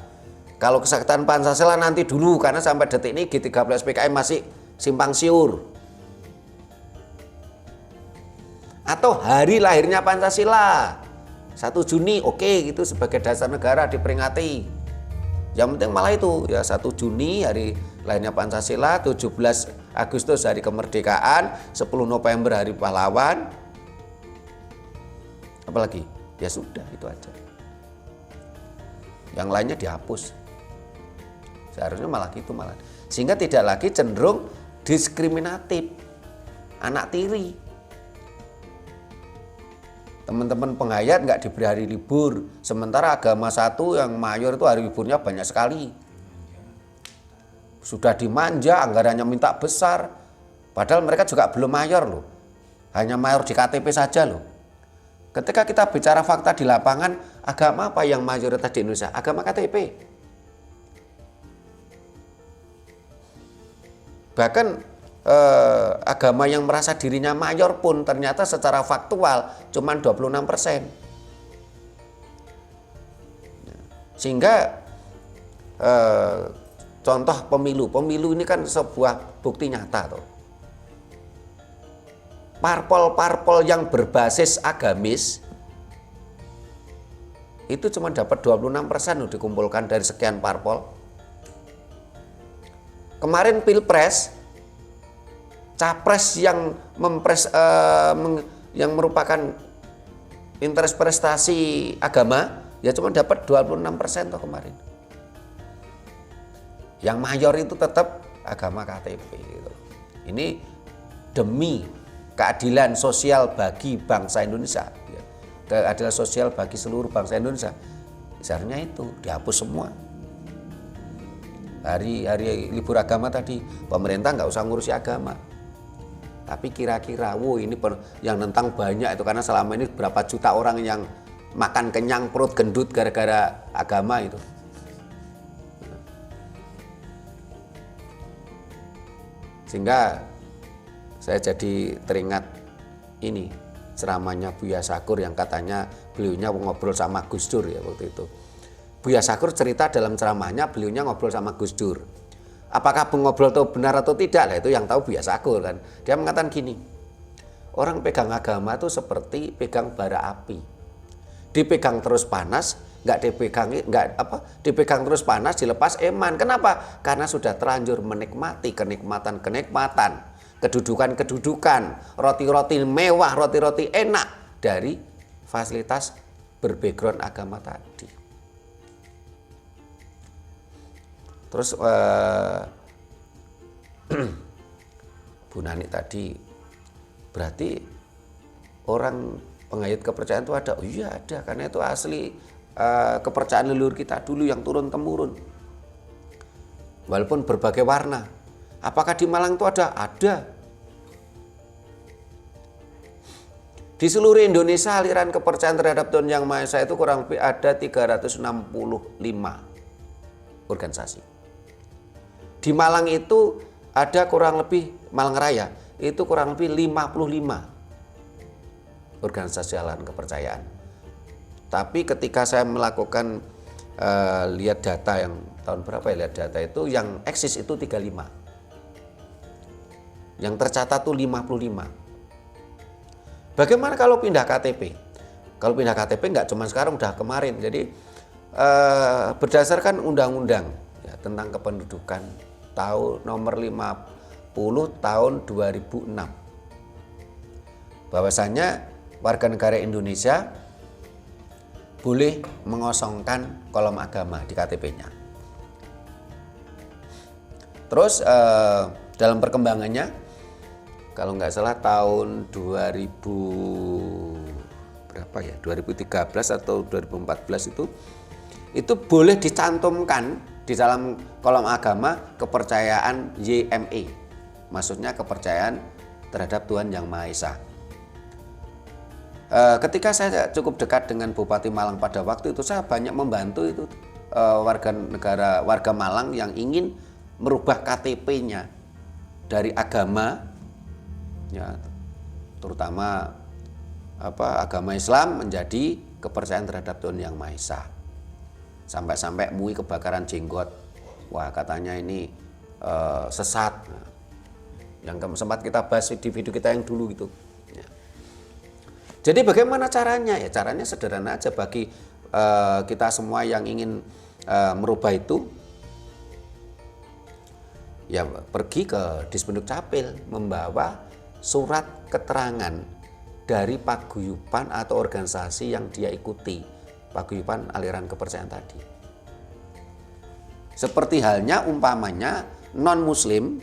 Kalau kesaktian Pancasila nanti dulu, karena sampai detik ini G13 PKI masih simpang siur. Atau hari lahirnya Pancasila 1 Juni, oke, itu sebagai dasar negara diperingati. Yang penting malah itu ya, 1 Juni hari lahirnya Pancasila, 17 Agustus hari kemerdekaan, 10 November hari pahlawan. Apalagi? Ya sudah, itu aja. Yang lainnya dihapus. Seharusnya malah gitu malah. Sehingga tidak lagi cenderung diskriminatif, anak tiri. Teman-teman penghayat nggak diberi hari libur. Sementara agama satu yang mayor itu hari liburnya banyak sekali. Sudah dimanja, anggarannya minta besar. Padahal mereka juga belum mayor loh. Hanya mayor di KTP saja loh. Ketika kita bicara fakta di lapangan, agama apa yang mayoritas di Indonesia? Agama KTP. Bahkan agama yang merasa dirinya mayor pun ternyata secara faktual cuma 26%. Sehingga contoh pemilu ini kan sebuah bukti nyata tuh. Parpol-parpol yang berbasis agamis itu cuma dapat 26% loh dikumpulkan dari sekian parpol. Kemarin Pilpres, capres yang yang merupakan interest prestasi agama ya cuma dapat 26% toh kemarin. Yang mayor itu tetap agama KTP gitu. Ini demi keadilan sosial bagi bangsa Indonesia, keadilan sosial bagi seluruh bangsa Indonesia. Seharusnya itu dihapus semua. Hari libur agama tadi, pemerintah nggak usah ngurusi agama. Tapi kira-kira, ini yang nentang banyak itu karena selama ini berapa juta orang yang makan kenyang perut gendut gara-gara agama itu. Sehingga saya jadi teringat ini ceramahnya Buya Sakur yang katanya beliaunya ngobrol sama Gus Dur ya waktu itu. Buya Sakur cerita dalam ceramahnya beliaunya ngobrol sama Gus Dur. Apakah ngobrol itu benar atau tidak? Lah itu yang tahu Buya Sakur kan. Dia mengatakan gini, orang pegang agama itu seperti pegang bara api. Dipegang terus panas, dipegang terus panas, dilepas eman. Kenapa? Karena sudah terlanjur menikmati kenikmatan, kedudukan, roti-roti mewah, roti-roti enak dari fasilitas berbackground agama tadi. Terus Bu Nani tadi, berarti orang penghayat kepercayaan itu ada? Oh iya ada, karena itu asli kepercayaan leluhur kita dulu yang turun-temurun. Walaupun berbagai warna. Apakah di Malang itu ada? Ada. Di seluruh Indonesia aliran kepercayaan terhadap Tuhan Yang Maha Esa itu kurang lebih ada 365 organisasi. Di Malang itu ada kurang lebih, Malang Raya itu kurang lebih 55 organisasi aliran kepercayaan. Tapi ketika saya melakukan lihat data yang tahun berapa ya, lihat data itu yang eksis itu 35. Yang tercatat tuh 55. Bagaimana kalau pindah KTP? Kalau pindah KTP nggak cuma sekarang, udah kemarin. Jadi berdasarkan undang-undang ya, tentang kependudukan tahun nomor 50 tahun 2006. Bahwasanya warga negara Indonesia boleh mengosongkan kolom agama di KTP-nya. Terus dalam perkembangannya, kalau nggak salah tahun 2013 atau 2014 itu boleh dicantumkan di dalam kolom agama kepercayaan YME, maksudnya kepercayaan terhadap Tuhan Yang Maha Esa. Ketika saya cukup dekat dengan Bupati Malang pada waktu itu, saya banyak membantu itu warga Malang yang ingin merubah KTP-nya dari agama, ya, terutama agama Islam menjadi kepercayaan terhadap Tuhan Yang Maha Esa. Sampai-sampai MUI kebakaran jenggot. Wah, katanya ini sesat. Yang sempat kita bahas di video kita yang dulu gitu. Ya. Jadi bagaimana caranya? Ya caranya sederhana aja bagi kita semua yang ingin merubah itu. Ya pergi ke Dispenuk Capil membawa surat keterangan dari paguyuban atau organisasi yang dia ikuti, paguyuban aliran kepercayaan tadi. Seperti halnya umpamanya non-muslim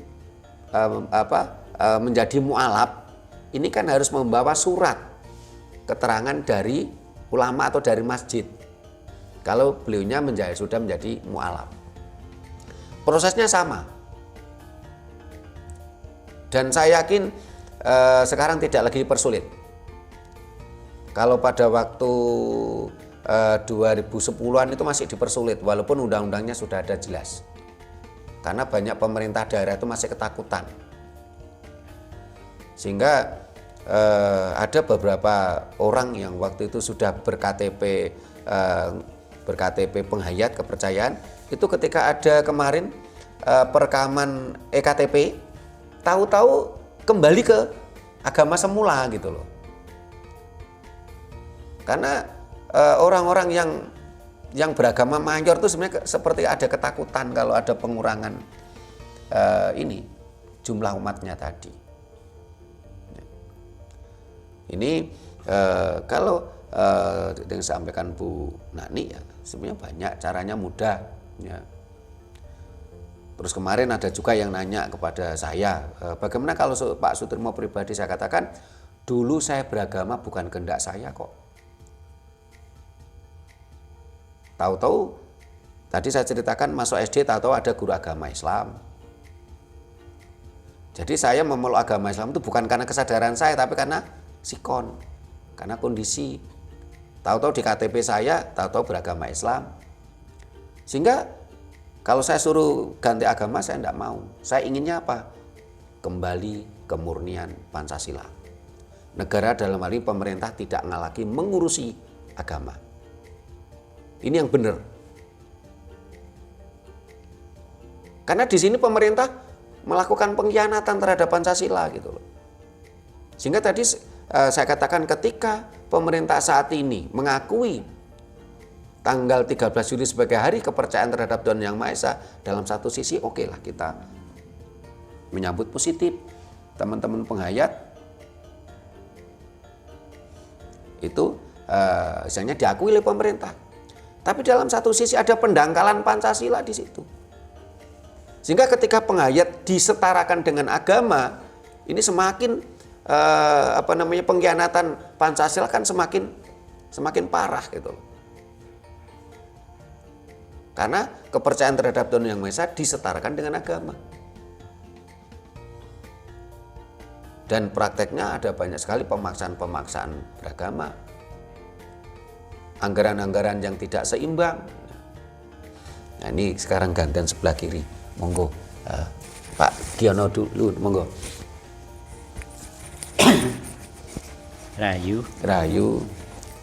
menjadi mu'alaf, ini kan harus membawa surat keterangan dari ulama atau dari masjid. Kalau beliaunya sudah menjadi mu'alaf. Prosesnya sama. Dan saya yakin sekarang tidak lagi dipersulit. Kalau pada waktu 2010-an itu masih dipersulit, walaupun undang-undangnya sudah ada jelas. Karena banyak pemerintah daerah itu masih ketakutan. Sehingga ada beberapa orang yang waktu itu sudah berKTP penghayat kepercayaan, itu ketika ada kemarin perekaman EKTP, tahu-tahu kembali ke agama semula gitu loh. Karena orang-orang yang beragama mayor itu sebenarnya seperti ada ketakutan kalau ada pengurangan jumlah umatnya tadi. Ini kalau yang disampaikan Bu Nani ya sebenarnya banyak, caranya mudah ya. Terus kemarin ada juga yang nanya kepada saya, bagaimana kalau Pak Sutirmo pribadi? Saya katakan, dulu saya beragama bukan kehendak saya kok. Tahu-tahu tadi saya ceritakan masuk SD, tahu-tahu ada guru agama Islam. Jadi saya memeluk agama Islam itu bukan karena kesadaran saya, tapi karena sikon, karena kondisi. Tahu-tahu di KTP saya, tahu-tahu beragama Islam. Sehingga kalau saya suruh ganti agama, saya tidak mau. Saya inginnya apa? Kembali kemurnian Pancasila. Negara dalam hal ini pemerintah tidak lagi mengurusi agama. Ini yang benar. Karena di sini pemerintah melakukan pengkhianatan terhadap Pancasila gitu loh. Sehingga tadi saya katakan ketika pemerintah saat ini mengakui tanggal 13 Juli sebagai hari kepercayaan terhadap Tuhan Yang Maha Esa, dalam satu sisi oke lah kita menyambut positif. Teman-teman penghayat itu misalnya diakui oleh pemerintah. Tapi dalam satu sisi ada pendangkalan Pancasila di situ. Sehingga ketika penghayat disetarakan dengan agama, ini semakin pengkhianatan Pancasila kan semakin parah gitu. Karena kepercayaan terhadap Tuhan Yang Maha Esa disetarakan dengan agama. Dan prakteknya ada banyak sekali pemaksaan beragama. Anggaran-anggaran yang tidak seimbang. Nah, ini sekarang gantian sebelah kiri. Monggo, Pak Giono dulu, monggo. Rahayu.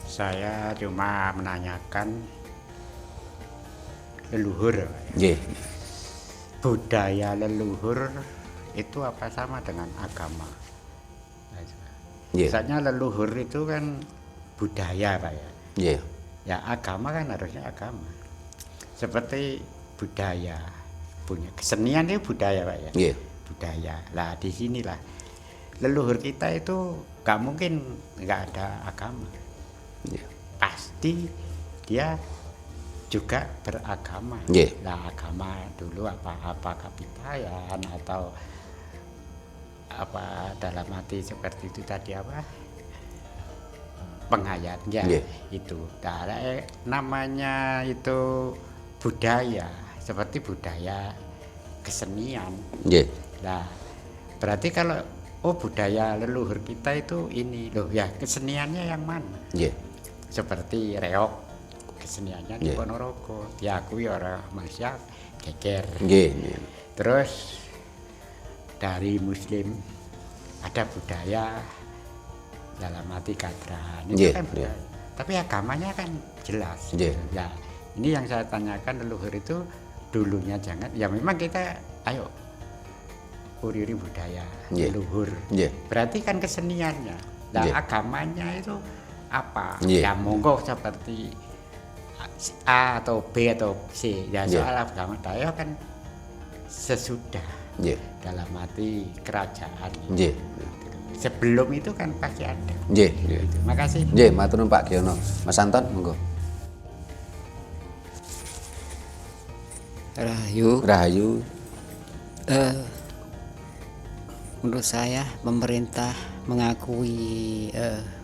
Saya cuma menanyakan leluhur. Nggih. Budaya leluhur itu apa sama dengan agama? Misalnya leluhur itu kan budaya, Pak ya. Yeah. Ya agama kan harusnya agama. Seperti budaya punya kesenian itu budaya, Pak ya. Yeah. Budaya. Lah di sinilah leluhur kita itu nggak mungkin nggak ada agama. Yeah. Pasti dia juga beragama. Yeah. Nah agama dulu apa kapitayan atau apa dalam arti seperti itu tadi apa? Penghayatnya itu. Nah, namanya itu budaya, seperti budaya kesenian. Nah, berarti kalau budaya leluhur kita itu ini loh ya, keseniannya yang mana? Seperti reog, keseniannya di Ponorogo, diakui orang Malaysia geger. Terus dari Muslim ada budaya dalam arti kadran itu kan budaya. Tapi agamanya kan jelas. Ya, ini yang saya tanyakan, leluhur itu dulunya jangan. Ya memang kita ayo uriri budaya leluhur. Berarti kan keseniannya. Nah agamanya itu apa? Ya monggo seperti A atau B atau C. Ya soal agama Dayak kan sesudah dalam arti kerajaan. Sebelum itu kan pasti ada. Terima kasih. Matur nuwun Pak Giono. Mas Anton, monggo. Rahayu. Menurut saya pemerintah mengakui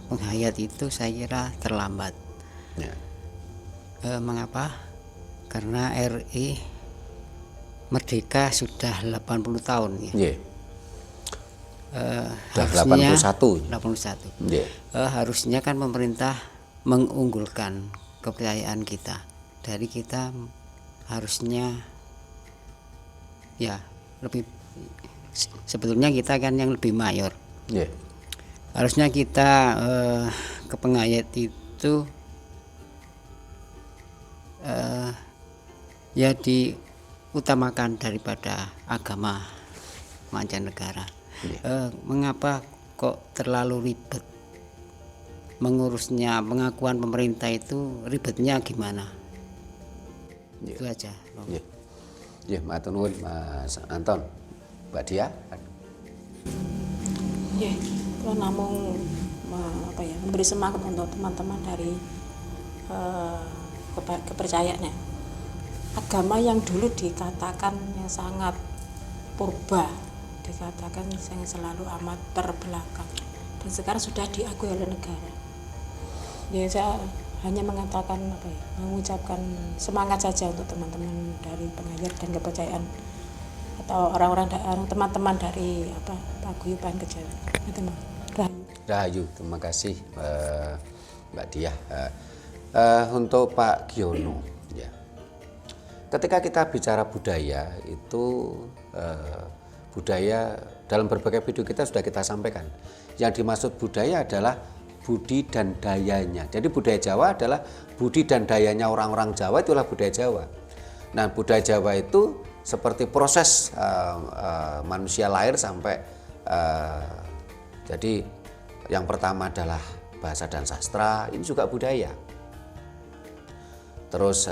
penghayat itu saya kira terlambat. Ya. Mengapa? Karena RI merdeka sudah 80 tahun ya. Nggih. Harusnya 81. 81. Nggih. Harusnya kan pemerintah mengunggulkan kepercayaan kita. Dari kita harusnya ya lebih, sebetulnya kita kan yang lebih mayor. Nggih. Harusnya kita ke penghayat itu ya diutamakan daripada agama mancanegara. Mengapa kok terlalu ribet mengurusnya? Pengakuan pemerintah itu ribetnya gimana? Itu aja. Nggih. Nggih, matur nuwun Mas Anton. Mbak Dia. Ya, kalau namung memberi semangat untuk teman-teman dari kepercayaannya. Agama yang dulu dikatakan yang sangat purba, dikatakan yang selalu amat terbelakang, dan sekarang sudah diakui oleh negara. Ya, saya hanya mengatakan mengucapkan semangat saja untuk teman-teman dari penghayat dan kepercayaan, atau orang-orang teman-teman dari paguyuban kejawen. Itu Rahayu, terima kasih Mbak Diah. Untuk Pak Giono, ya. Ketika kita bicara budaya itu budaya dalam berbagai video kita sudah kita sampaikan. Yang dimaksud budaya adalah budi dan dayanya. Jadi budaya Jawa adalah budi dan dayanya orang-orang Jawa, itulah budaya Jawa. Nah, budaya Jawa itu seperti proses manusia lahir sampai jadi yang pertama adalah bahasa dan sastra, ini juga budaya. Terus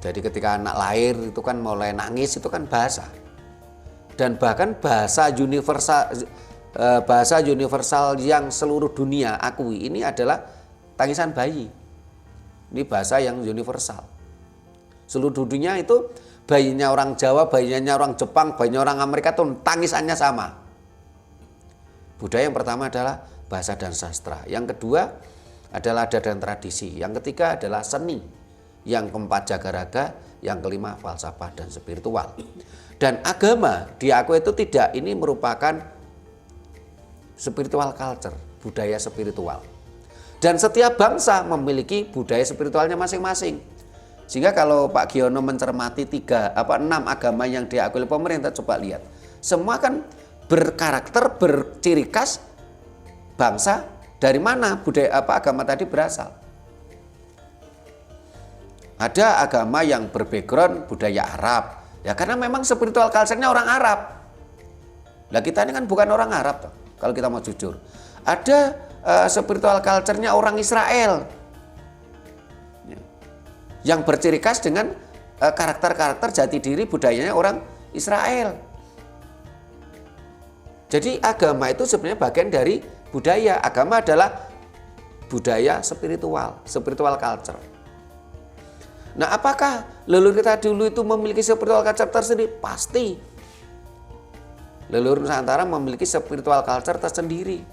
jadi ketika anak lahir itu kan mulai nangis, itu kan bahasa. Dan bahkan bahasa universal yang seluruh dunia akui ini adalah tangisan bayi. Ini bahasa yang universal. Seluruh dunia itu bayinya orang Jawa, bayinya orang Jepang, bayinya orang Amerika itu tangisannya sama. Budaya yang pertama adalah bahasa dan sastra. Yang kedua adalah adat dan tradisi. Yang ketiga adalah seni. Yang keempat jagaraga, yang kelima falsafah dan spiritual. Dan agama diakui itu tidak, ini merupakan spiritual culture, budaya spiritual. Dan setiap bangsa memiliki budaya spiritualnya masing-masing. Sehingga kalau Pak Giono mencermati 6 agama yang diakui oleh pemerintah, coba lihat. Semua kan berkarakter, berciri khas bangsa dari mana budaya agama tadi berasal. Ada agama yang berbackground budaya Arab. Ya karena memang spiritual culture-nya orang Arab. Lah kita ini kan bukan orang Arab toh, kalau kita mau jujur. Ada spiritual culture-nya orang Israel. Yang berciri khas dengan karakter-karakter jati diri budayanya orang Israel. Jadi agama itu sebenarnya bagian dari budaya. Agama adalah budaya spiritual culture. Nah, apakah leluhur kita dulu itu memiliki spiritual culture tersendiri? Pasti. Leluhur Nusantara memiliki spiritual culture tersendiri.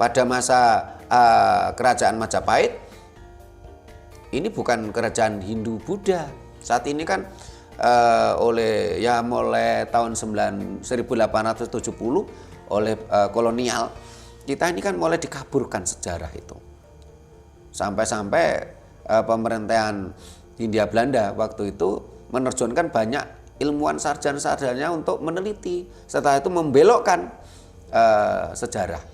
Pada masa kerajaan Majapahit, ini bukan kerajaan Hindu Buddha. Saat ini kan mulai tahun 1870 oleh kolonial, kita ini kan mulai dikaburkan sejarah itu. Sampai-sampai pemerintahan Hindia Belanda waktu itu menerjunkan banyak ilmuwan sarjana-sarjananya untuk meneliti, setelah itu membelokkan sejarah.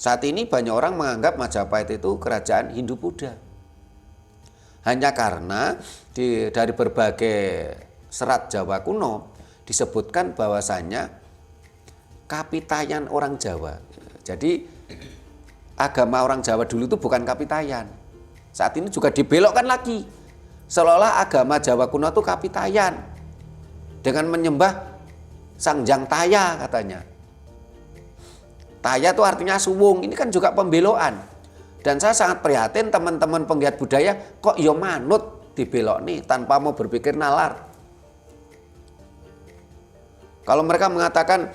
Saat ini banyak orang menganggap Majapahit itu kerajaan Hindu Buddha. Hanya karena dari berbagai serat Jawa kuno disebutkan bahwasannya kapitayan orang Jawa. Jadi agama orang Jawa dulu itu bukan kapitayan. Saat ini juga dibelokkan lagi. Seolah-olah agama Jawa kuno itu kapitayan. Dengan menyembah Sangjang Taya katanya. Taya itu artinya suwung. Ini kan juga pembelokan. Dan saya sangat prihatin teman-teman penggiat budaya kok yo manut dibelok nih tanpa mau berpikir nalar. Kalau mereka mengatakan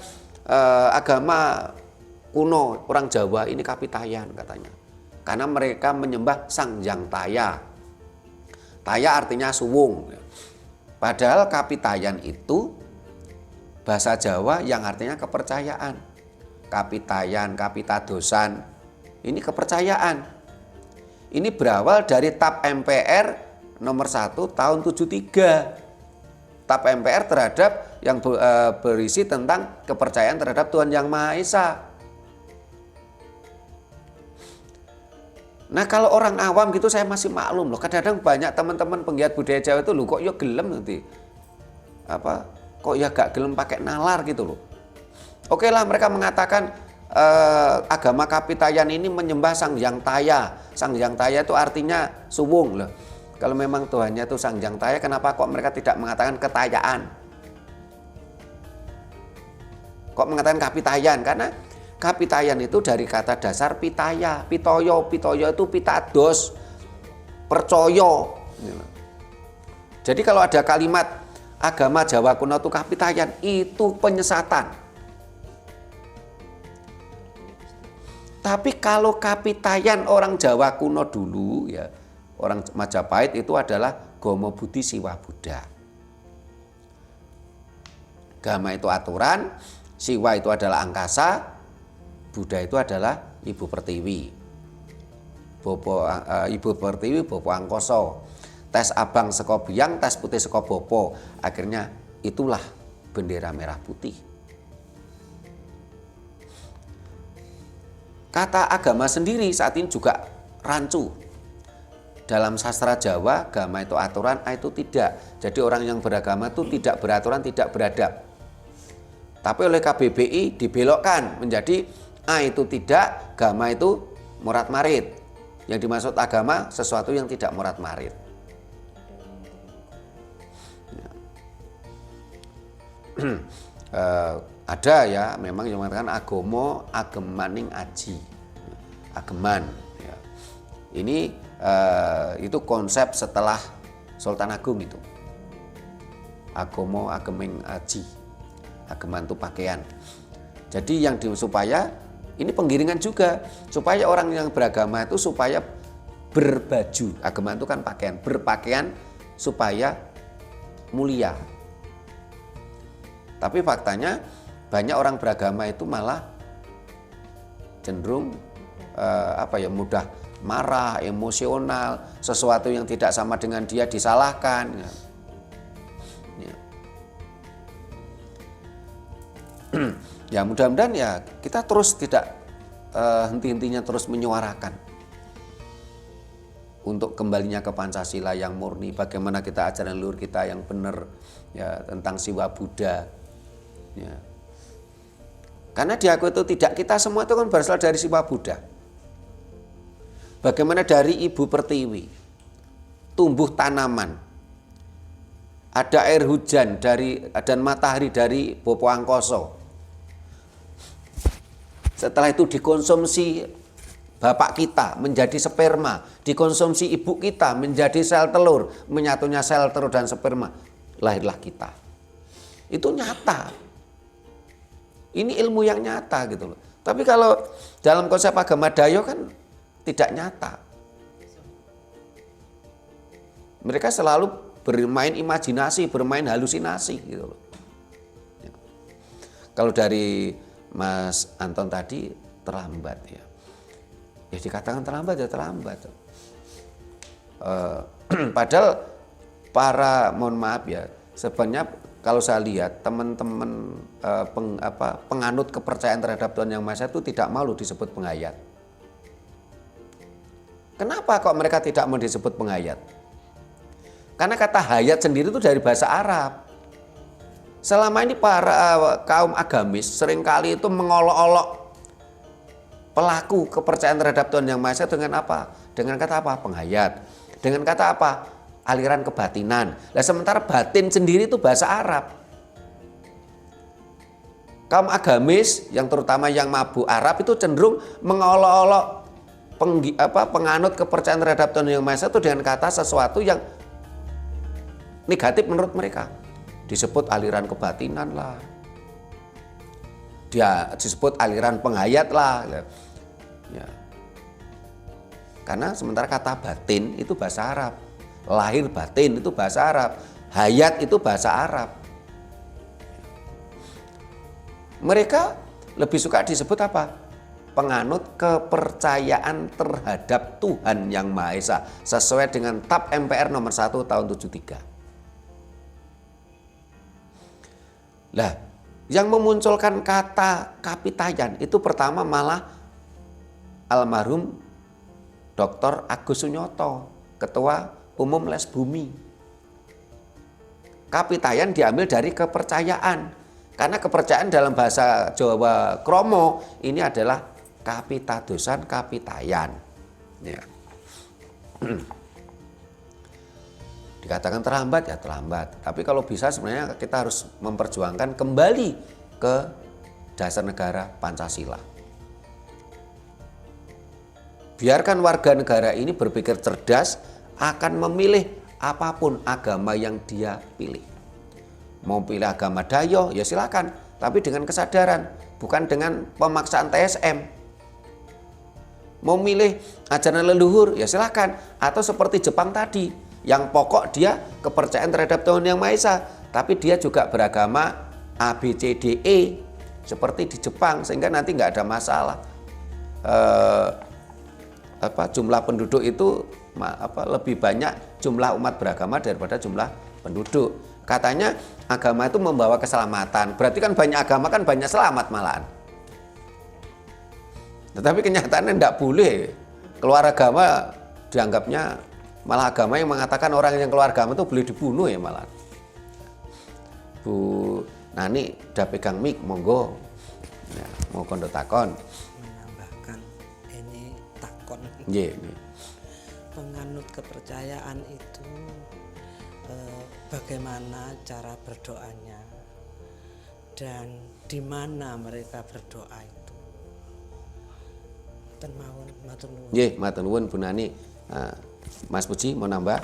agama kuno orang Jawa ini Kapitayan katanya. Karena mereka menyembah Sang Hyang Taya. Taya artinya suwung. Padahal Kapitayan itu bahasa Jawa yang artinya kepercayaan. Kapitayan, kapitadosan, ini kepercayaan. Ini berawal dari TAP MPR nomor 1 tahun 73. TAP MPR terhadap yang berisi tentang kepercayaan terhadap Tuhan Yang Maha Esa. Nah kalau orang awam gitu saya masih maklum loh. Kadang-kadang banyak teman-teman penggiat budaya Jawa itu loh kok ya gelem nanti. Kok ya gak gelem pakai nalar gitu loh. Oke lah mereka mengatakan agama Kapitayan ini menyembah Sang Hyang Taya. Sang Hyang Taya itu artinya suwung loh. Kalau memang Tuhannya itu Sang Hyang Taya, kenapa kok mereka tidak mengatakan ketayaan? Kok mengatakan Kapitayan? Karena Kapitayan itu dari kata dasar pitaya, pitoyo, pitoyo itu pitados, percoyo. Jadi kalau ada kalimat agama Jawa kuno itu Kapitayan, itu penyesatan. Tapi kalau Kapitayan orang Jawa kuno dulu ya, orang Majapahit itu adalah Gomo Budi Siwa Buddha. Gama itu aturan, Siwa itu adalah angkasa, Buddha itu adalah Ibu Pertiwi. Ibu Pertiwi Bopo Angkoso. Tes abang seko biang, tes putih seko bopo. Akhirnya itulah bendera merah putih. Kata agama sendiri saat ini juga rancu. Dalam sastra Jawa, agama itu aturan, A itu tidak. Jadi orang yang beragama itu tidak beraturan, tidak beradab. Tapi oleh KBBI dibelokkan menjadi A itu tidak, agama itu murad marid. Yang dimaksud agama sesuatu yang tidak murad marid. Ada ya memang yang mengatakan agomo agemaning aji, ageman ya. Ini itu konsep setelah Sultan Agung itu. Agomo ageming aji, ageman itu pakaian. Jadi yang supaya ini penggiringan juga supaya orang yang beragama itu supaya berbaju, agama itu kan pakaian, berpakaian supaya mulia. Tapi faktanya banyak orang beragama itu malah cenderung mudah marah, emosional, sesuatu yang tidak sama dengan dia disalahkan. Ya mudah-mudahan ya kita terus tidak henti-hentinya terus menyuarakan untuk kembalinya ke Pancasila yang murni, bagaimana kita ajaran leluhur kita yang benar ya tentang Siwa Buddha ya. Karena di aku itu tidak, kita semua itu kan berasal dari Siwa Buddha. Bagaimana dari Ibu Pertiwi tumbuh tanaman, ada air hujan dan matahari dari Bopo Angkoso. Setelah itu dikonsumsi bapak kita menjadi sperma, dikonsumsi ibu kita menjadi sel telur, menyatunya sel telur dan sperma, lahirlah kita. Itu nyata. Ini ilmu yang nyata gitu loh. Tapi kalau dalam konsep agama Dayo kan tidak nyata. Mereka selalu bermain imajinasi, bermain halusinasi gitu loh. Kalau dari Mas Anton tadi terlambat ya. Ya dikatakan terlambat ya terlambat. Padahal mohon maaf ya, sebenarnya kalau saya lihat teman-teman penganut kepercayaan terhadap Tuhan Yang Maha Esa itu tidak malu disebut penghayat. Kenapa kok mereka tidak mau disebut penghayat? Karena kata hayat sendiri itu dari bahasa Arab. Selama ini para kaum agamis seringkali itu mengolok-olok pelaku kepercayaan terhadap Tuhan Yang Maha Esa dengan apa? Dengan kata apa? Penghayat. Dengan kata apa? Aliran kebatinan. Nah, sementara batin sendiri itu bahasa Arab. Kaum agamis yang terutama yang mabuk Arab itu cenderung mengolok-olok penganut kepercayaan terhadap Tuhan Yang Maha Esa itu dengan kata sesuatu yang negatif menurut mereka. Disebut aliran kebatinan lah, dia disebut aliran penghayat lah. Ya. Karena sementara kata batin itu bahasa Arab, lahir batin itu bahasa Arab, hayat itu bahasa Arab. Mereka lebih suka disebut apa? Penganut kepercayaan terhadap Tuhan Yang Maha Esa sesuai dengan TAP MPR nomor 1 tahun 73. Lah, yang memunculkan kata kapitayan itu pertama malah almarhum Dr. Agus Sunyoto, Ketua Umum Les Bumi. Kapitayan diambil dari kepercayaan, karena kepercayaan dalam bahasa Jawa Kromo ini adalah kapitadosan, kapitayan. Ya. Dikatakan terlambat ya terlambat, tapi kalau bisa sebenarnya kita harus memperjuangkan kembali ke dasar negara Pancasila. Biarkan warga negara ini berpikir cerdas, akan memilih apapun agama yang dia pilih. Mau pilih agama Dayo ya silakan, tapi dengan kesadaran, bukan dengan pemaksaan TSM. Mau milih ajaran leluhur ya silakan, atau seperti Jepang tadi, yang pokok dia kepercayaan terhadap Tuhan Yang Maha Esa, tapi dia juga beragama ABCDE seperti di Jepang, sehingga nanti nggak ada masalah. Jumlah penduduk itu lebih banyak jumlah umat beragama daripada jumlah penduduk. Katanya agama itu membawa keselamatan, berarti kan banyak agama kan banyak selamat malahan. Tetapi kenyataannya tidak boleh. Keluar agama dianggapnya malah agama yang mengatakan orang yang keluar agama itu boleh dibunuh ya malah. Bu Nani udah pegang mic, monggo. Ya, mau kondo takon. Menambahkan ini takon. Yeah. Penganut kepercayaan itu bagaimana cara berdoanya dan di mana mereka berdoa itu. Ten mawon matur nuwun. Nggih, matur nuwun Bu Nani. Mas Puji mau nambah?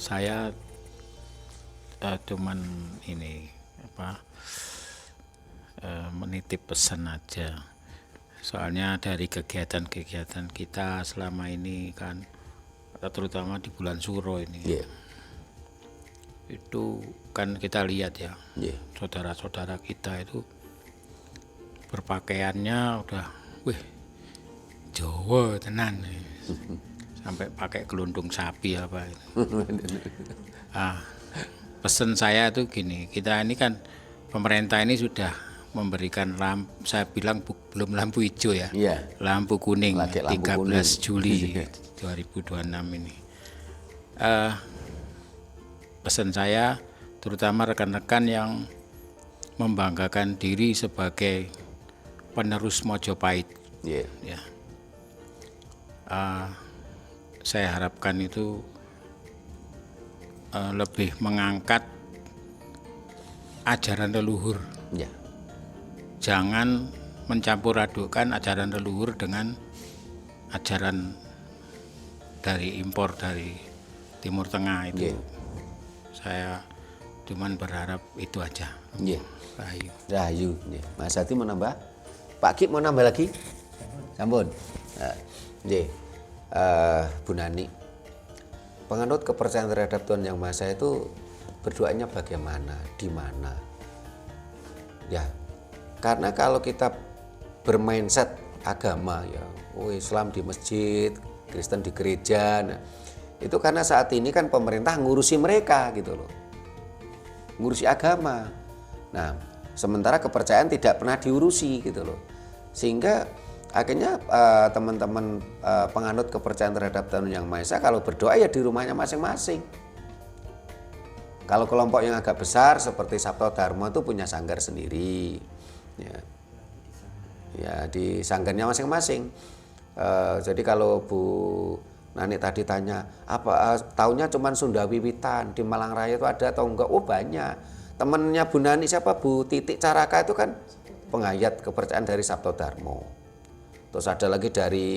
Saya cuman ini menitip pesan aja. Soalnya dari kegiatan-kegiatan kita selama ini kan, terutama di bulan Suro ini, itu kan kita lihat ya, saudara-saudara kita itu berpakaiannya udah, wih, Jawa tenan, sampai pakai gelundung sapi apa itu. Pesan saya tuh gini, kita ini kan pemerintah ini sudah memberikan saya bilang belum lampu hijau ya, lampu kuning, lampu 13 kuning. Juli 2026 ini. Pesan saya terutama rekan-rekan yang membanggakan diri sebagai penerus Mojopahit, ya. Saya harapkan itu lebih mengangkat ajaran leluhur. Jangan mencampur adukkan ajaran leluhur dengan ajaran dari impor dari Timur Tengah itu. Saya cuman berharap itu aja. Rahayu. Rahayu. Mas Hati mau nambah? Pak Ki mau nambah lagi? Sampun. Bu Nani, penganut kepercayaan terhadap Tuhan Yang Maha Esa itu berdoanya bagaimana, di mana? Ya, karena kalau kita bermindset agama ya, Islam di masjid, Kristen di gereja, nah, itu karena saat ini kan pemerintah ngurusi mereka gitu loh, ngurusi agama. Nah, sementara kepercayaan tidak pernah diurusi gitu loh, sehingga akhirnya teman-teman penganut kepercayaan terhadap Tuhan Yang Maha Esa kalau berdoa ya di rumahnya masing-masing. Kalau kelompok yang agak besar seperti Sabto Dharma itu punya sanggar sendiri, ya di sanggarnya masing-masing. Jadi kalau Bu Nani tadi tanya apa taunya cuman Sunda Wiwitan di Malang Raya itu ada atau enggak? Oh banyak. Temennya Bu Nani siapa? Bu Titik Caraka itu kan penghayat kepercayaan dari Sabto Dharma. Terus ada lagi dari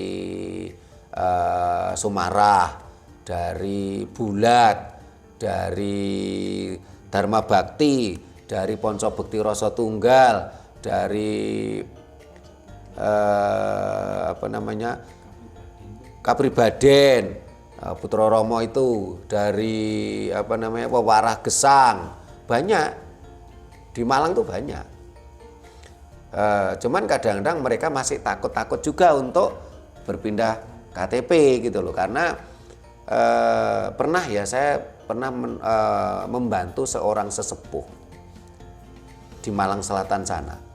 Sumarah, dari Bulat, dari Dharma Bakti, dari Ponco Bekti Rasa Tunggal, dari Kapribaden, Putra Romo itu dari Wewarah Gesang, banyak di Malang tuh banyak. Cuman kadang-kadang mereka masih takut-takut juga untuk berpindah KTP gitu loh, karena saya pernah membantu seorang sesepuh di Malang Selatan sana.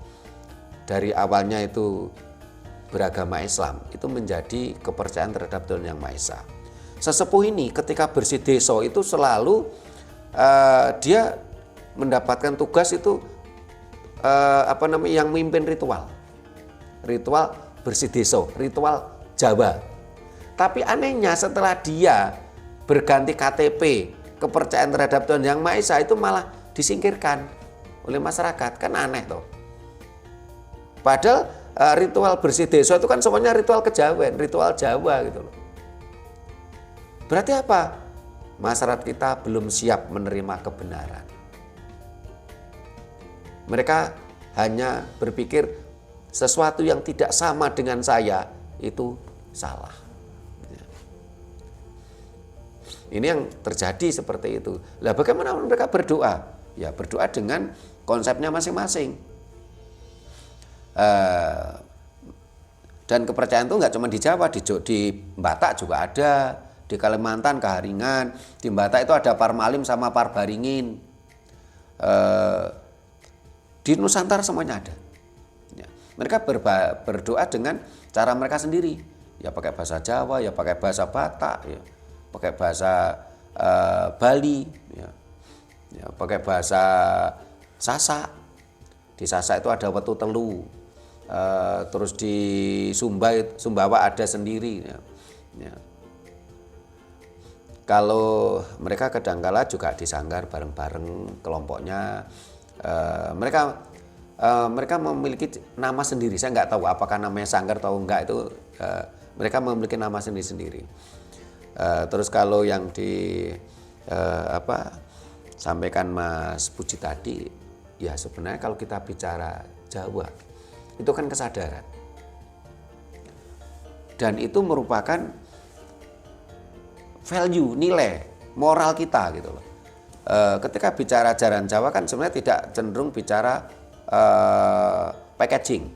Dari awalnya itu beragama Islam, itu menjadi kepercayaan terhadap Tuhan Yang Maha Esa. Sesepuh ini ketika bersih desa itu selalu dia mendapatkan tugas itu yang mimpin ritual bersih desa, ritual Jawa. Tapi anehnya setelah dia berganti KTP, kepercayaan terhadap Tuhan Yang Maha Esa itu malah disingkirkan oleh masyarakat. Kan aneh toh. Padahal ritual bersih desa itu kan semuanya ritual kejawen, ritual Jawa gitu loh. Berarti apa? Masyarakat kita belum siap menerima kebenaran. Mereka hanya berpikir sesuatu yang tidak sama dengan saya itu salah. Ini yang terjadi seperti itu. Lah bagaimana mereka berdoa? Ya berdoa dengan konsepnya masing-masing. Dan kepercayaan itu nggak cuma di Jawa, di Batak juga ada, di Kalimantan Keharingan, di Batak itu ada Parmalim sama Parbaringin, di Nusantara semuanya ada. Ya, mereka berdoa dengan cara mereka sendiri, ya pakai bahasa Jawa, ya pakai bahasa Batak, ya pakai bahasa Bali, ya pakai bahasa Sasak. Di Sasak itu ada Wetu Telu. Terus di Sumbawa ada sendiri. Ya. Kalau mereka kadangkala juga di Sanggar bareng-bareng kelompoknya. Mereka memiliki nama sendiri. Saya nggak tahu apakah namanya Sanggar atau enggak itu. Mereka memiliki nama sendiri-sendiri. Terus kalau yang sampaikan Mas Puji tadi, ya sebenarnya kalau kita bicara Jawa itu kan kesadaran, dan itu merupakan value, nilai moral kita gitu loh. Ketika bicara ajaran Jawa kan sebenarnya tidak cenderung bicara packaging.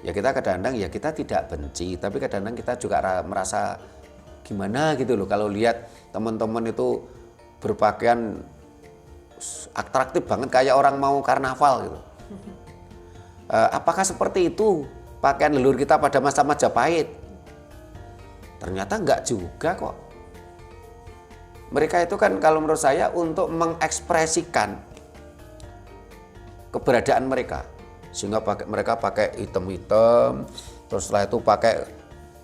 Ya kita kadang-kadang ya kita tidak benci, tapi kadang-kadang kita juga merasa gimana gitu loh kalau lihat teman-teman itu berpakaian atraktif banget kayak orang mau karnaval gitu. Apakah seperti itu pakaian leluhur kita pada masa Majapahit? Ternyata enggak juga kok. Mereka itu kan kalau menurut saya untuk mengekspresikan keberadaan mereka, sehingga mereka pakai hitam-hitam, terus setelah itu pakai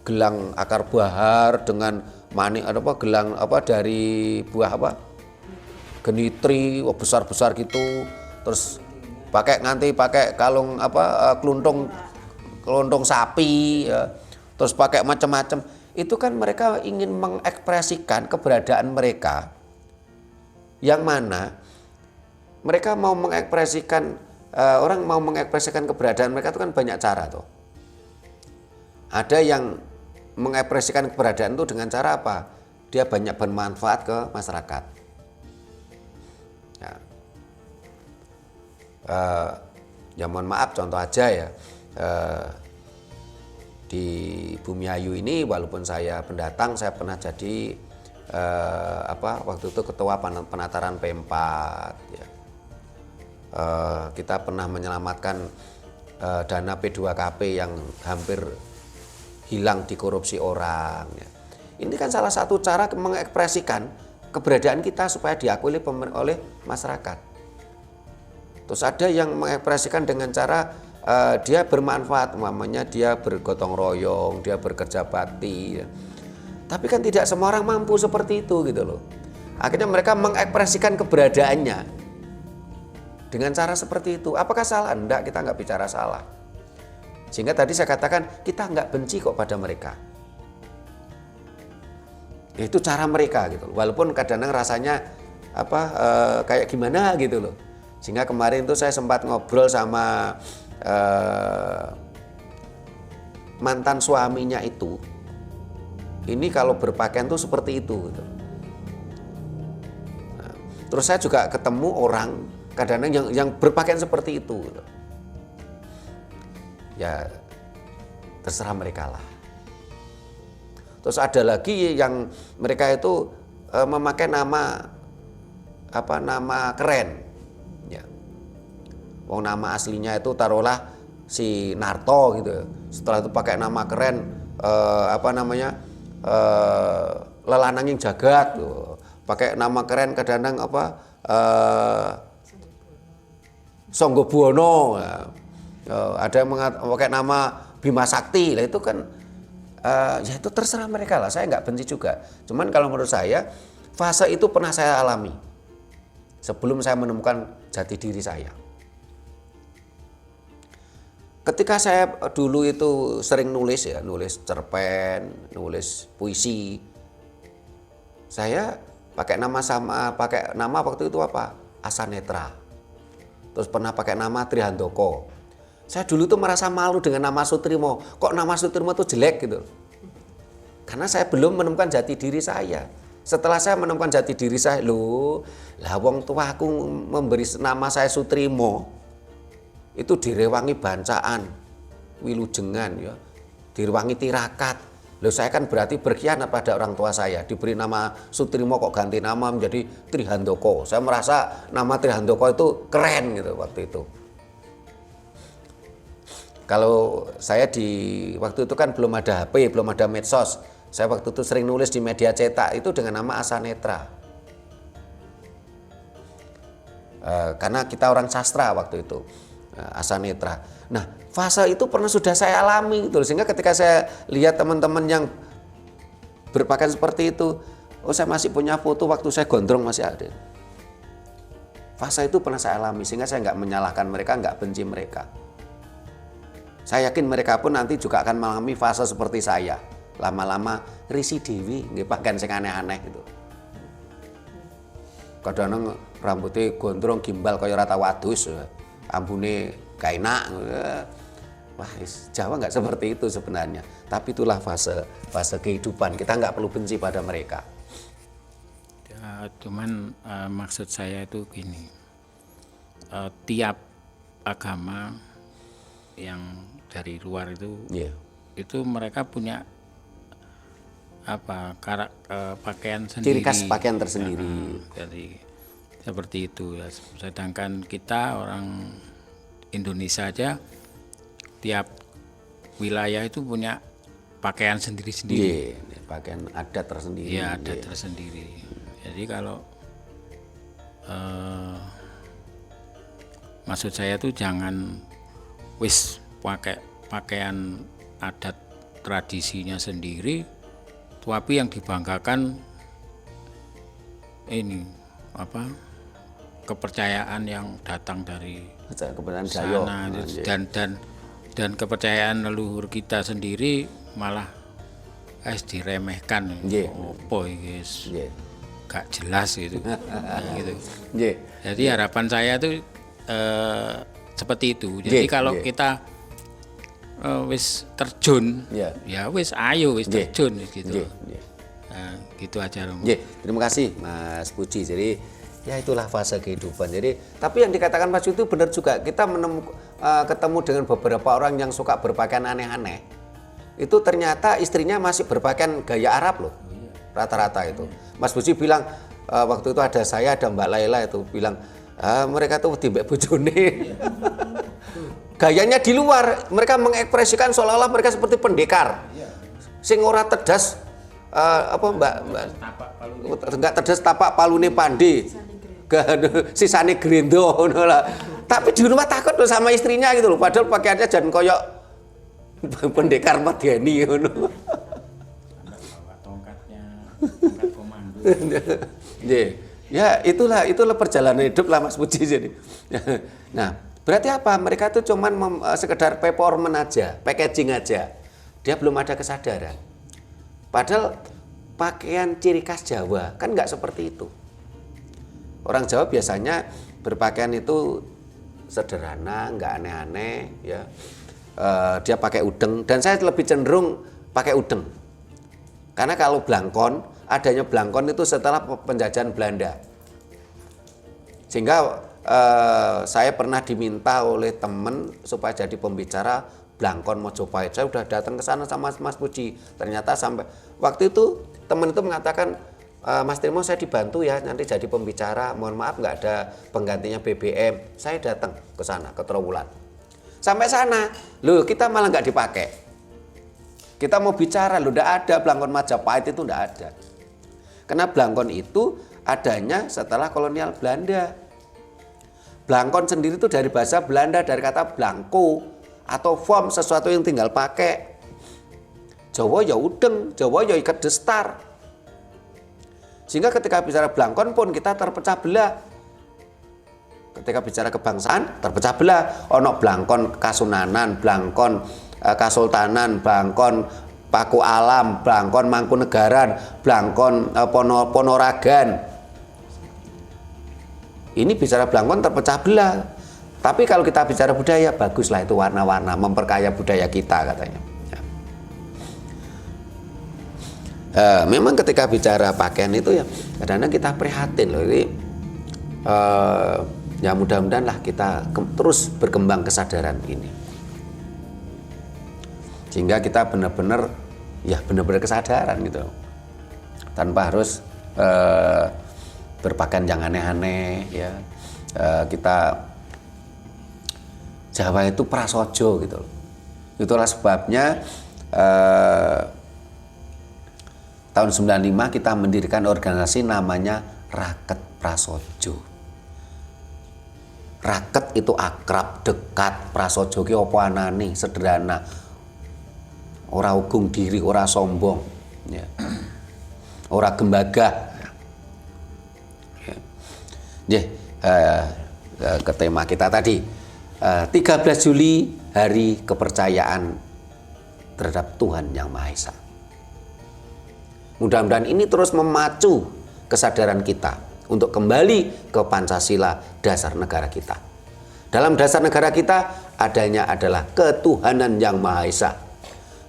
gelang akar bahar dengan manik gelang dari buah genitri besar-besar gitu, terus pakai kalung keluntung sapi, ya. Terus pakai macam-macam. Itu kan mereka ingin mengekspresikan keberadaan mereka, yang mana mereka mau mengekspresikan orang mau mengekspresikan keberadaan mereka itu kan banyak cara tuh. Ada yang mengekspresikan keberadaan itu dengan cara apa? Dia banyak bermanfaat ke masyarakat. Ya mohon maaf contoh aja ya, di Bumiayu ini walaupun saya pendatang, saya pernah jadi waktu itu ketua penataran P4 ya. Kita pernah menyelamatkan dana P2KP yang hampir hilang dikorupsi orang ya. Ini kan salah satu cara mengekspresikan keberadaan kita supaya diakui oleh masyarakat. Terus ada yang mengekspresikan dengan cara dia bermanfaat, umpamanya dia bergotong royong, dia bekerja bakti. Ya. Tapi kan tidak semua orang mampu seperti itu gitu loh. Akhirnya mereka mengekspresikan keberadaannya dengan cara seperti itu. Apakah salah? Enggak, kita nggak bicara salah. Sehingga tadi saya katakan kita nggak benci kok pada mereka. Itu cara mereka gitu. Walaupun kadang-kadang rasanya kayak gimana gitu loh. Sehingga kemarin itu saya sempat ngobrol sama mantan suaminya itu. Ini kalau berpakaian tuh seperti itu gitu. Nah, terus saya juga ketemu orang kadang-kadang yang berpakaian seperti itu gitu. Ya terserah mereka lah. Terus ada lagi yang mereka itu memakai nama keren. Ya. Wong nama aslinya itu taruhlah si Narto gitu. Setelah itu pakai nama keren lelananging jagat tuh. Pakai nama keren kadang-kadang Songgobuwono. Ya. Ada yang pakai nama Bima Sakti lah, itu kan ya itu terserah mereka lah, saya nggak benci juga. Cuman kalau menurut saya fase itu pernah saya alami sebelum saya menemukan jati diri saya. Ketika saya dulu itu sering nulis ya, nulis cerpen, nulis puisi, saya pakai nama waktu itu apa? Asanetra. Terus pernah pakai nama Trihandoko. Saya dulu tuh merasa malu dengan nama Sutrimo. Kok nama Sutrimo tuh jelek gitu. Karena saya belum menemukan jati diri saya. Setelah saya menemukan jati diri saya, wong tua aku memberi nama saya Sutrimo. Itu direwangi bancaan, wilujengan ya. Direwangi tirakat. Saya kan berarti berkhianat pada orang tua saya. Diberi nama Sutrimo kok ganti nama menjadi Trihandoko. Saya merasa nama Trihandoko itu keren gitu waktu itu. Kalau saya waktu itu kan belum ada HP, belum ada medsos. Saya waktu itu sering nulis di media cetak itu dengan nama Asanetra. Karena kita orang sastra waktu itu, Asanetra. Nah, fase itu sudah saya alami gitu. Sehingga ketika saya lihat teman-teman yang berpakaian seperti itu, saya masih punya foto waktu saya gondrong masih ada. Fase itu pernah saya alami, sehingga saya nggak menyalahkan mereka, nggak benci mereka. Saya yakin mereka pun nanti juga akan mengalami fase seperti saya. Lama-lama risi dewi, nggih pakaian sing aneh-aneh gitu. Kadang-kadang rambutnya gondrong gimbal kaya rata wadus, ambune gak enak. Wah, Jawa nggak seperti itu sebenarnya. Tapi itulah fase kehidupan. Kita nggak perlu benci pada mereka. Ya, cuman maksud saya itu gini. Tiap agama yang dari luar itu, itu mereka punya pakaian sendiri, ciri khas pakaian tersendiri. Jadi seperti itu ya. Sedangkan kita orang Indonesia aja tiap wilayah itu punya pakaian sendiri-sendiri. Pakaian adat tersendiri. Iya, adat tersendiri. Jadi kalau maksud saya tuh jangan wis pakai pakaian adat tradisinya sendiri, tapi yang dibanggakan ini kepercayaan yang datang dari sana dan kepercayaan leluhur kita sendiri malah diremehkan. Apa guys, gak jelas gitu. Gitu. Jadi harapan saya tuh seperti itu. Jadi kalau kita wis terjun, ya wis ayo wis terjun gitu. Nah, gitu aja Romo. Terima kasih Mas Puji. Jadi ya itulah fase kehidupan. Jadi tapi yang dikatakan Mas itu benar juga. Kita ketemu dengan beberapa orang yang suka berpakaian aneh-aneh. Itu ternyata istrinya masih berpakaian gaya Arab loh. Rata-rata itu. Mas Puji bilang waktu itu ada Mbak Laila itu bilang mereka tuh timbek bojone. Gayanya di luar, mereka mengekspresikan seolah-olah mereka seperti pendekar. Sing ora tedas enggak tedas tapak palune pandi. Sisane grendo ngono lah. Tapi di rumah takut loh sama istrinya gitu loh, padahal pakaiannya jan koyok pendekar medeni ngono. Tongkat komando. Ya itulah perjalanan hidup lah Mas Puji jadi. Nah, berarti apa? Mereka tuh cuman sekedar performance aja, packaging aja. Dia belum ada kesadaran. Padahal pakaian ciri khas Jawa kan nggak seperti itu. Orang Jawa biasanya berpakaian itu sederhana, nggak aneh-aneh, ya. Dia pakai udeng, dan saya lebih cenderung pakai udeng. Karena kalau blangkon, adanya blangkon itu setelah penjajahan Belanda. Sehingga saya pernah diminta oleh teman supaya jadi pembicara blangkon Mojopahit. Saya udah datang ke sana sama Mas Puji. Ternyata sampai waktu itu teman itu mengatakan, Mas Trimo, saya dibantu ya nanti jadi pembicara. Mohon maaf nggak ada penggantinya BBM. Saya datang ke sana, ke Trowulan. Sampai sana, loh kita malah nggak dipakai. Kita mau bicara, loh nggak ada blangkon Majapahit itu, nggak ada. Karena blangkon itu adanya setelah kolonial Belanda. Blangkon sendiri itu dari bahasa Belanda, dari kata blanco atau form, sesuatu yang tinggal pakai. Jawa ya udeng, Jawa ya ikat destar. Sehingga ketika bicara blangkon pun kita terpecah belah. Ketika bicara kebangsaan terpecah belah. Ono blangkon Kasunanan, blangkon Kasultanan, blangkon Paku Alam, blangkon Mangkunegaran, blangkon Ponoragan. Ini bicara blangkon terpecah belah. Tapi kalau kita bicara budaya, baguslah itu warna-warna, memperkaya budaya kita katanya. Memang ketika bicara pakaian itu ya kadang-kadang kita prihatin loh. Jadi ya mudah-mudahan lah kita terus berkembang kesadaran ini, sehingga kita benar-benar kesadaran gitu, tanpa harus berpakaian yang aneh-aneh ya. Kita Jawa itu prasojo gitu loh. Itulah sebabnya tahun 95 kita mendirikan organisasi namanya Raket Prasojo. Raket itu akrab, dekat, prasojo ki apa anane, sederhana. Ora ugung diri, ora sombong, ya. Ora gembagah. Ya. Ke tema kita tadi. 13 Juli Hari Kepercayaan terhadap Tuhan Yang Maha Esa. Mudah-mudahan ini terus memacu kesadaran kita untuk kembali ke Pancasila, dasar negara kita. Dalam dasar negara kita adanya adalah ketuhanan Yang Maha Esa.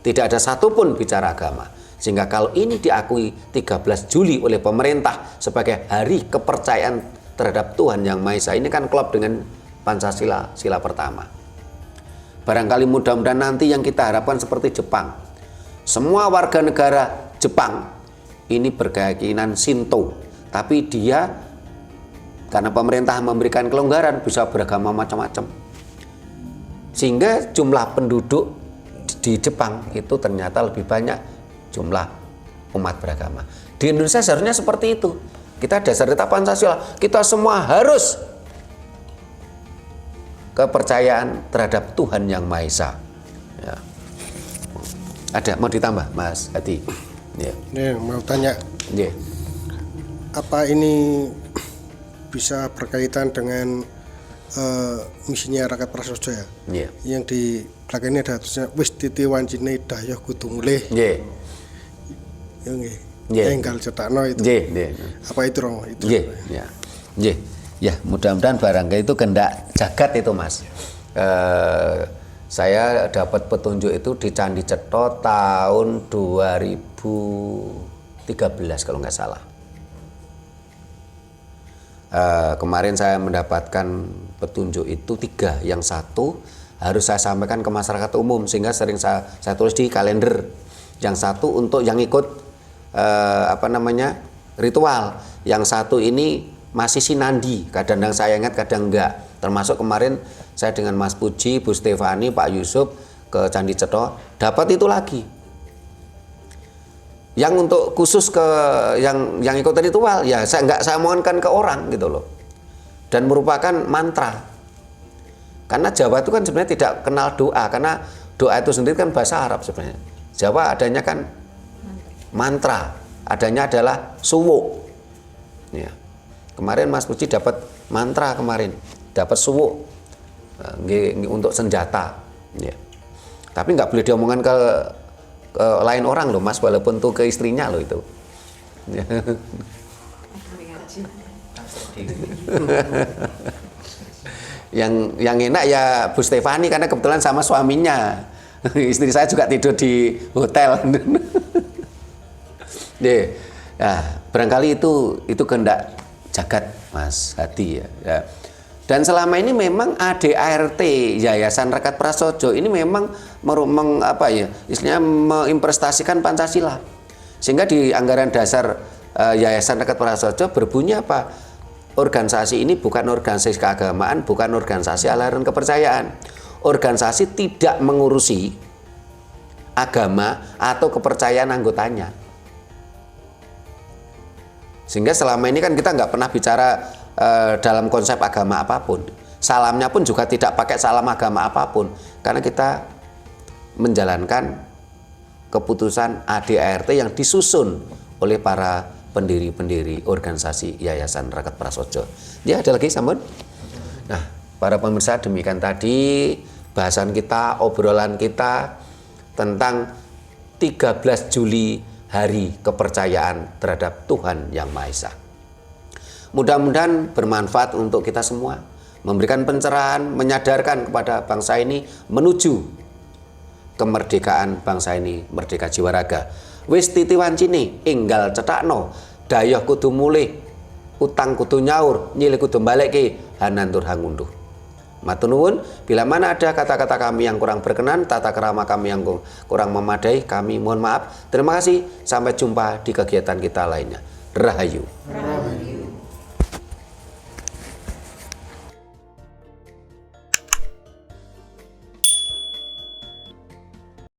Tidak ada satupun bicara agama. Sehingga kalau ini diakui 13 Juli oleh pemerintah sebagai hari kepercayaan terhadap Tuhan Yang Maha Esa, ini kan klop dengan Pancasila, sila pertama. Barangkali mudah-mudahan nanti yang kita harapkan seperti Jepang. Semua warga negara Jepang ini berkeyakinan Shinto, tapi dia karena pemerintah memberikan kelonggaran bisa beragama macam-macam, sehingga jumlah penduduk di Jepang itu ternyata lebih banyak jumlah umat beragama. Di Indonesia seharusnya seperti itu. Kita dasar kita Pancasila, kita semua harus kepercayaan terhadap Tuhan Yang Maha Esa. Ya. Ada mau ditambah, Mas Hadi? Ya. Mau tanya, apa ini bisa berkaitan dengan misinya Raket Prasojo ya? Yang di belakang ini ada tulisannya wis titi wancine dayoh kudu mulih. Enggal cetakno itu. Apa itu Romo? Itu. Ya, mudah-mudahan barangkali itu kehendak jagat itu, Mas. Saya dapat petunjuk itu di Candi Cetha tahun 2013 kalau nggak salah. Kemarin saya mendapatkan petunjuk itu 3. Yang satu harus saya sampaikan ke masyarakat umum, sehingga sering saya tulis di kalender. Yang satu untuk yang ikut ritual. Yang satu ini masih sinandi, kadang-kadang saya ingat, kadang enggak. Termasuk kemarin saya dengan Mas Puji, Bu Stefani, Pak Yusuf ke Candi Cetha, dapat itu lagi. Yang untuk khusus ke yang ikut ritual ya saya mohonkan ke orang gitu loh. Dan merupakan mantra. Karena Jawa itu kan sebenarnya tidak kenal doa, karena doa itu sendiri kan bahasa Arab sebenarnya. Jawa adanya kan mantra, adanya adalah suwo. Ya. Kemarin Mas Puji dapat mantra, kemarin dapat suwo untuk senjata. Ya. Tapi nggak boleh diomongkan ke lain orang loh, Mas, walaupun tuh ke istrinya loh itu. Ya. yang enak ya Bu Stefani karena kebetulan sama suaminya. Istri saya juga tidur di hotel. Nah, barangkali itu kehendak jagat Mas Hadi ya. Dan selama ini memang ADART Yayasan Rekat Prasojo ini memang istilahnya menginvestasikan Pancasila. Sehingga di anggaran dasar Yayasan Rekat Prasojo berbunyi apa? Organisasi ini bukan organisasi keagamaan, bukan organisasi aliran kepercayaan. Organisasi tidak mengurusi agama atau kepercayaan anggotanya. Sehingga selama ini kan kita nggak pernah bicara dalam konsep agama apapun. Salamnya pun juga tidak pakai salam agama apapun. Karena kita menjalankan keputusan ADART yang disusun oleh para pendiri-pendiri organisasi Yayasan Rekat Prasojo. Ya, ada lagi sampun? Nah, para pemirsa, demikian tadi bahasan kita, obrolan kita tentang 13 Juli Hari Kepercayaan terhadap Tuhan Yang Maha Esa. Mudah-mudahan bermanfaat untuk kita semua, memberikan pencerahan, menyadarkan kepada bangsa ini menuju kemerdekaan bangsa ini, merdeka jiwa raga. Wis titi wancine enggal cetakno, dayoh kudu mulih, utang kudu nyaur, nyilih kudu balekke, hanantur hangunduh. Matur nuwun, bila mana ada kata-kata kami yang kurang berkenan, tata krama kami yang kurang memadai, kami mohon maaf. Terima kasih, sampai jumpa di kegiatan kita lainnya. Rahayu.